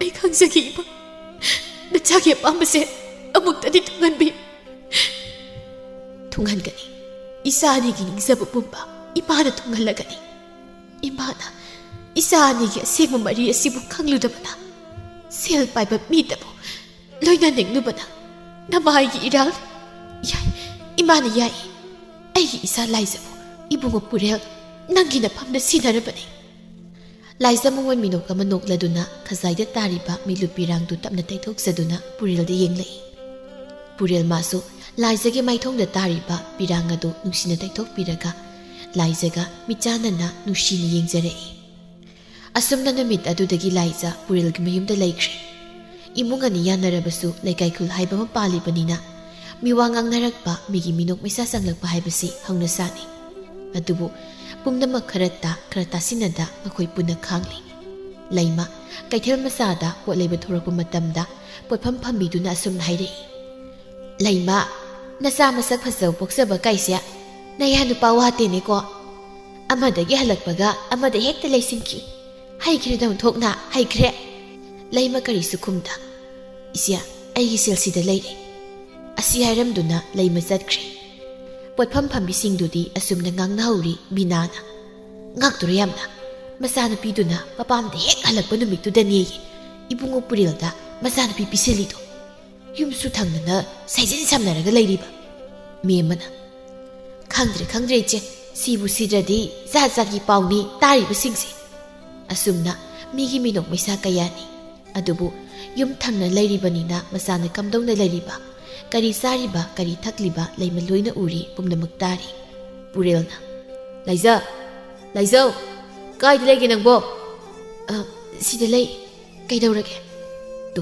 ꯑꯩ ꯈꯪꯖꯈꯤ ꯏꯃꯥ ꯅꯆꯥꯒꯤ ꯑꯄꯥꯝꯕꯁꯦ ꯑꯃꯨꯛꯇꯗꯤ ꯊꯨꯡꯍꯟꯕꯤꯌꯨ ꯊꯨꯡꯍꯟꯒꯅꯤ ꯏꯆꯥ ꯑꯅꯤꯒꯤ ꯅꯤꯡꯖꯕ ꯄꯨꯝꯕ ꯏꯃꯥꯅ ꯊꯨꯡꯍꯜꯂꯒꯅꯤ ꯏꯃꯥꯅ ꯏꯆꯥ ꯑꯅꯤꯒꯤ ꯑꯁꯦꯡꯕ ꯃꯔꯤ ꯑꯁꯤꯕꯨ ꯈꯪꯂꯨꯗꯕꯅ ꯁꯦꯜ ꯄꯥꯏꯕ ꯃꯤꯗꯕꯨ ꯂꯣꯏꯅꯅꯤꯡꯂꯨꯕꯅ ꯅꯃꯥꯏꯒꯤ ꯏꯔꯥꯜ ꯌꯥꯏ ꯏꯃꯥꯅ ꯌꯥꯏ ꯑꯩꯒꯤ ꯏꯆꯥ ꯂꯥꯏꯖꯕꯨ ꯏꯕꯨꯡꯉꯣ ꯄꯨꯔꯦꯜ ꯅꯪꯒꯤ ꯅꯐꯝꯗ ꯁꯤꯟꯅꯔꯕꯅꯤ ꯂꯥꯏꯖ ꯃꯉꯣꯟ ꯃꯤꯅꯣꯛ ꯑꯃ ꯅꯣꯛꯂꯗꯨꯅ ꯈꯖꯥꯏꯗ ꯇꯥꯔꯤꯕ ꯃꯤꯂꯨ ꯄꯤꯔꯥꯡꯗꯨ ꯇꯞꯅ ꯇꯩꯊꯣꯛꯆꯗꯨꯅ ꯄꯨꯔꯦꯜꯗ ꯌꯦꯡꯂꯛꯏ ꯄꯨꯔꯦꯜ ꯃꯥꯁꯨ ꯂꯥꯏꯖꯒꯤ ꯃꯥꯏꯊꯣꯡꯗ ꯇꯥꯔꯤꯕ ꯄꯤꯔꯥꯡ ꯑꯗꯨ ꯅꯨꯡꯁꯤꯅ ꯇꯩꯊꯣꯛꯄꯤꯔꯒ ꯂꯥꯏꯖꯒ ꯃꯤꯆꯥꯟꯅꯅ ꯅꯨꯡꯁꯤꯅ ꯌꯦꯡꯖꯔꯛꯏ ꯑꯁꯨꯝꯅ ꯅꯨꯃꯤꯠ ꯑꯗꯨꯗꯒꯤ ꯂꯥꯏꯖ ꯄꯨꯔꯦꯜꯒꯤ ꯃꯌꯨꯝꯗ ꯂꯩꯈ꯭ꯔꯦ ꯏꯃꯨꯡ ꯑꯅꯤ ꯌꯥꯅꯔꯕꯁꯨ ꯂꯩꯀꯥꯏꯈꯨꯜ ꯍꯥꯏꯕ ꯑꯃ ꯄꯥꯜꯂꯤꯕꯅꯤꯅ ꯃꯤꯋꯥ ꯉꯥꯡꯅꯔꯛꯄ ꯃꯤꯒꯤ ꯃꯤꯅꯣꯛ ꯃꯩꯁꯥ ꯆꯪꯂꯛꯄ ꯍꯥꯏꯕꯁꯤ ꯍꯧꯅꯁꯥꯅꯤ ꯑꯗꯨꯕꯨ ꯄꯨꯝꯅꯃꯛ ꯈꯔ ꯇꯥꯁꯤꯟꯅꯗ ꯃꯈꯣꯏ ꯄꯨꯟꯅ ꯈꯥꯡꯂꯤ ꯂꯩꯃ ꯀꯩꯊꯦꯜ ꯃꯆꯥꯗ ꯄꯣꯠ ꯂꯩꯕ ꯊꯣꯔꯛꯄ ꯃꯇꯝꯗ ꯄꯣꯠꯐꯝ ꯐꯝꯕꯤꯗꯨꯅ ꯑꯁꯨꯝꯅ ꯍꯥꯏꯔꯛꯏ ꯂꯩꯃ ꯅꯆꯥ ꯃꯁꯛ ꯐꯖꯕ ꯄꯣꯛꯆꯕ ꯀꯥꯏꯁꯦ ꯅꯌꯥ ꯅꯨꯄꯥ ꯋꯥꯇꯦꯅꯦꯀꯣ ꯑꯃꯗꯒꯤ ꯍꯜꯂꯛꯄꯒ ꯑꯃꯗ ꯍꯦꯛꯇ ꯂꯩꯁꯤꯟꯈꯤ ꯍꯩꯈ꯭ꯔꯦ ꯅꯧꯊꯣꯛꯅ ꯍꯩꯈ꯭ꯔꯦ ꯂꯩꯃ ꯀꯔꯤꯁꯨ ꯈꯨꯝꯗ ꯏꯆꯦ ꯑꯩꯒꯤ ꯁꯦꯜꯁꯤꯗ ꯂꯩꯔꯦ ꯑꯁꯤ ꯍꯥꯏꯔꯝꯗꯨꯅ ꯂꯩꯃ ꯆꯠꯈ꯭ꯔꯦ ꯄꯣꯠꯐꯝ ꯐꯝꯕꯤꯁꯤꯡꯗꯨꯗꯤ ꯑꯁꯨꯝꯅ ꯉꯥꯡꯅꯍꯧꯔꯤ ꯕꯤꯅꯥꯅ ꯉꯥꯛꯇꯨꯔꯦ ꯌꯥꯝꯅ ꯃꯆꯥꯅꯨꯄꯤꯗꯨꯅ ꯃꯄꯥꯝꯗ ꯍꯦꯛ ꯍꯜꯂꯛꯄ ꯅꯨꯃꯤꯠꯇꯨꯗꯅꯦꯌꯦ ꯏꯕꯨꯡꯉꯣ ꯄꯨꯔꯦꯜꯗ ꯃꯆꯥꯅꯨꯄꯤ ꯄꯤꯁꯤꯜꯂꯤꯗꯣ ꯌꯨꯝꯁꯨ ꯊꯪꯅꯅ ꯁꯩꯖꯤꯟ ꯁꯝꯅꯔꯒ ꯂꯩꯔꯤꯕ ꯃꯤ ꯑꯃꯅ ꯈꯪꯗ꯭ꯔꯦ ꯏꯆꯦ ꯁꯤꯕꯨ ꯁꯤꯗ꯭ꯔꯗꯤ ꯖꯥꯠ ꯄꯥꯎꯅꯤ ꯇꯥꯔꯤꯕꯁꯤꯡꯁꯦ ꯑꯁꯨꯝꯅ ꯃꯤꯒꯤ ꯃꯤꯅꯣꯛ ꯃꯩꯁꯥ ꯀꯌꯥꯅꯤ ꯑꯗꯨꯕꯨ ꯌꯨꯝ ꯊꯪꯅ ꯂꯩꯔꯤꯕꯅꯤꯅ ꯃꯆꯥꯅ ꯀꯝꯗꯧꯅ ꯂꯩꯔꯤꯕ ꯀꯔꯤ ꯆꯥꯔꯤꯕ ꯀꯔꯤ ꯊꯛꯂꯤꯕ ꯂꯩꯃ ꯂꯣꯏꯅ ꯎꯔꯤ ꯄꯨꯝꯅꯃꯛ ꯇꯥꯔꯤ ꯄꯨꯔꯦꯜꯅ ꯂꯩꯖꯧ ꯀꯥꯏꯗ ꯂꯩꯒꯦ ꯅꯪꯕꯣ ꯁꯤꯗ ꯂꯩ ꯀꯩꯗꯧꯔꯒꯦ ꯇꯨ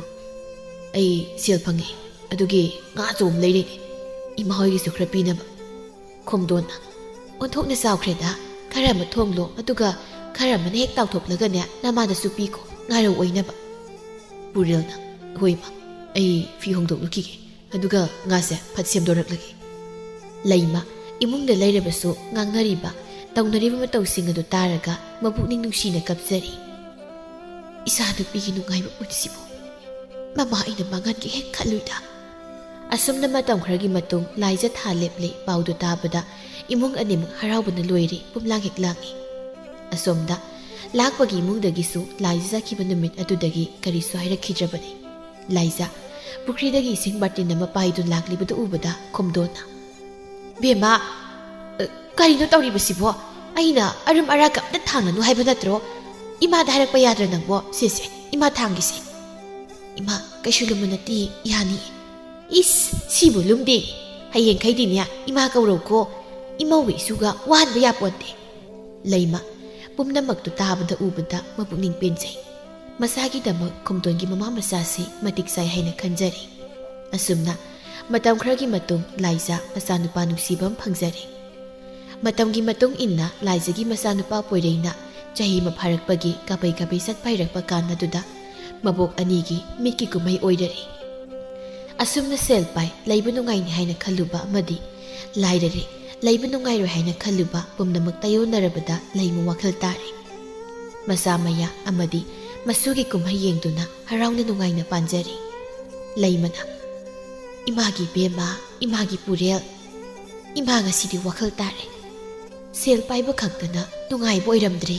ꯑꯩ ꯁꯦꯜ ꯐꯪꯉꯤ ꯑꯗꯨꯒꯤ ꯉꯥ ꯑꯆꯧꯕ ꯂꯩꯔꯤꯅꯤ ꯏꯃꯥ ꯍꯣꯏꯒꯤꯁꯨ ꯈꯔ ꯄꯤꯅꯕ ꯈꯣꯝꯗꯣꯟꯅ ꯑꯣꯟꯊꯣꯛꯅ ꯆꯥꯎꯈ꯭ꯔꯦꯗ ꯈꯔ ꯑꯃ ꯊꯣꯡꯂꯣ ꯑꯗꯨꯒ ꯈꯔ ꯑꯃꯅ ꯍꯦꯛ ꯇꯥꯎꯊꯣꯛꯂꯒꯅꯦ ꯅꯃꯥꯗꯁꯨ ꯄꯤꯈꯣ ꯉꯥꯔꯧ ꯑꯣꯏꯅꯕ ꯄꯨꯔꯦꯜꯅ ꯍꯣꯏ ꯏꯃꯥ ꯑꯩ ꯐꯤ ꯍꯣꯡꯗꯣꯛꯂꯨꯈꯤꯒꯦ ꯑꯗꯨꯒ ꯉꯥꯁꯦ ꯐꯠ ꯁꯦꯝꯗꯣꯔꯛꯂꯒꯦ ꯂꯩꯃ ꯏꯃꯨꯡꯗ ꯂꯩꯔꯕꯁꯨ ꯉꯥꯡꯅꯔꯤꯕ ꯇꯧꯅꯔꯤꯕ ꯃꯇꯧꯁꯤꯡ ꯑꯗꯨ ꯇꯥꯔꯒ ꯃꯄꯨꯛꯅꯤꯡ ꯅꯨꯡꯁꯤꯅ ꯀꯞꯆꯔꯤ ꯏꯆꯥ ꯅꯨꯄꯤꯒꯤ ꯅꯨꯡꯉꯥꯏꯕ ꯄꯨꯟꯁꯤꯕꯨ ꯃꯃꯥ ꯑꯩꯅ ꯃꯥꯡꯍꯟꯒꯦ ꯍꯦꯛ ꯈꯜꯂꯨꯏꯗ ꯑꯁꯨꯝꯅ ꯃꯇꯝ ꯈꯔꯒꯤ ꯃꯇꯨꯡ ꯂꯥꯏꯖ ꯊꯥ ꯂꯦꯞꯂꯦ ꯄꯥꯎꯗꯨ ꯇꯥꯕꯗ ꯏꯃꯨꯡ ꯑꯅꯤꯃꯛ ꯍꯔꯥꯎꯕꯅ ꯂꯣꯏꯔꯦ ꯄꯨꯝꯂꯥꯡ ꯍꯦꯛ ꯂꯥꯡꯏ ꯑꯁꯣꯝꯗ ꯂꯥꯛꯄꯒꯤ ꯏꯃꯨꯡꯗꯒꯤꯁꯨ ꯂꯥꯏꯖ ꯆꯠꯈꯤꯕ ꯅꯨꯃꯤꯠ ꯑꯗꯨꯗꯒꯤ ꯀꯔꯤꯁꯨ ꯍꯥꯏꯔꯛꯈꯤꯗ꯭ꯔꯕꯅꯤ꯫ ꯂꯥꯏꯖ ꯄꯨꯈ꯭ꯔꯤꯗꯒꯤ ꯏꯁꯤꯡ ꯕꯥꯔꯇꯤꯟ ꯑꯃ ꯄꯥꯏꯗꯨꯅ ꯂꯥꯛꯂꯤꯕꯗꯨ ꯎꯕꯗ ꯈꯣꯝꯗꯣꯟꯅ "ꯕꯦꯝꯃ, ꯀꯔꯤꯅꯣ ꯇꯧꯔꯤꯕꯁꯤꯕꯣ? ꯑꯩꯅ ꯑꯔꯨꯝ ꯑꯔꯥꯛ ꯑꯝꯇ ꯊꯥꯡꯅꯅꯨ ꯍꯥꯏꯕ ꯅꯠꯇ꯭ꯔꯣ? ꯏꯃꯥꯗ ꯍꯥꯏꯔꯛꯄ ꯌꯥꯗ꯭ꯔꯥ ꯅꯪꯕꯣ? ꯁꯤꯁꯦ ꯏꯃꯥ ꯊꯥꯡꯒꯤꯁꯦ." "ꯏꯃꯥ, ꯀꯩꯁꯨ ꯂꯨꯝꯕ ꯅꯠꯇꯦ, ꯌꯥꯅꯤ." "ꯏꯁ, ꯁꯤꯕꯨ ꯂꯨꯝꯗꯦ. ꯍꯌꯦꯡꯈꯩꯗꯤꯅꯦ ꯏꯃꯥ ꯀꯧꯔꯧꯀꯣ. ꯏꯃꯧꯒ ꯏꯁꯨꯒ ꯋꯥꯍꯟꯕ ꯌꯥꯄꯣꯟꯇꯦ." ꯂꯩꯃ ꯄꯨꯝꯅꯃꯛꯇꯨ ꯇꯥꯕꯗ ꯎꯕꯗ ꯃꯄꯨꯛꯅꯤꯡ ꯄꯦꯟꯖꯩ꯫ ꯃꯁꯥꯒꯤꯗꯃꯛ ꯈꯣꯝꯗꯣꯟꯒꯤ ꯃꯃꯥ ꯃꯆꯥꯁꯤ ꯃꯇꯤꯛ ꯆꯥꯏ ꯍꯥꯏꯅ ꯈꯟꯖꯔꯤ꯫ ꯑꯁꯨꯝꯅ ꯃꯇꯝ ꯈꯔꯒꯤ ꯃꯇꯨꯡ ꯂꯥꯏꯖ ꯃꯆꯥꯅꯨꯄꯥ ꯅꯨꯡꯁꯤꯕ ꯑꯃ ꯐꯪꯖꯔꯦ꯫ ꯃꯇꯝꯒꯤ ꯃꯇꯨꯡ ꯏꯟꯅ ꯂꯥꯏꯖꯒꯤ ꯃꯆꯥꯅꯨꯄꯥ ꯄꯣꯏꯔꯩꯅ ꯆꯍꯤ ꯑꯃ ꯐꯥꯔꯛꯄꯒꯤ ꯀꯥꯄꯩ ꯀꯥꯄꯩ ꯆꯠꯄ ꯍꯩꯔꯛꯄ ꯀꯥꯟꯗꯨꯗ ꯃꯕꯣꯛ ꯑꯅꯤꯒꯤ ꯃꯤꯠꯀꯤ ꯀꯨꯝꯍꯩ ꯑꯣꯏꯔꯔꯤ꯫ ꯑꯁꯨꯝꯅ ꯁꯦꯜ ꯄꯥꯏ, ꯂꯩꯕ ꯅꯨꯡꯉꯥꯏꯅꯤ ꯍꯥꯏꯅ ꯈꯜꯂꯨꯕ ꯑꯃꯗꯤ ꯂꯥꯏꯔꯔꯦ, ꯂꯩꯕ ꯅꯨꯡꯉꯥꯏꯔꯣꯏ ꯍꯥꯏꯅ ꯈꯜꯂꯨꯕ ꯄꯨꯝꯅꯃꯛ ꯇꯥꯌꯣꯟꯅꯔꯕꯗ ꯂꯩꯃ ꯋꯥꯈꯜ ꯇꯥꯔꯦ꯫ ꯃꯆꯥ ꯃꯌꯥ ꯑꯃꯗꯤ ꯃꯁꯨꯒꯤ ꯀꯨꯝꯍꯩ ꯌꯦꯡꯗꯨꯅ ꯍꯔꯥꯎꯅ ꯅꯨꯡꯉꯥꯏꯅ ꯄꯥꯟꯖꯔꯤ꯫ ꯂꯩꯃꯅ "ꯏꯃꯥꯒꯤ ꯕꯦꯝꯃ, ꯏꯃꯥꯒꯤ ꯄꯨꯔꯦꯜ, ꯏꯃꯥ ꯉꯁꯤꯗꯤ ꯋꯥꯈꯜ ꯇꯥꯔꯦ. ꯁꯦꯜ ꯄꯥꯏꯕ ꯈꯛꯇꯅ ꯅꯨꯡꯉꯥꯏꯕ ꯑꯣꯏꯔꯝꯗ꯭ꯔꯦ꯫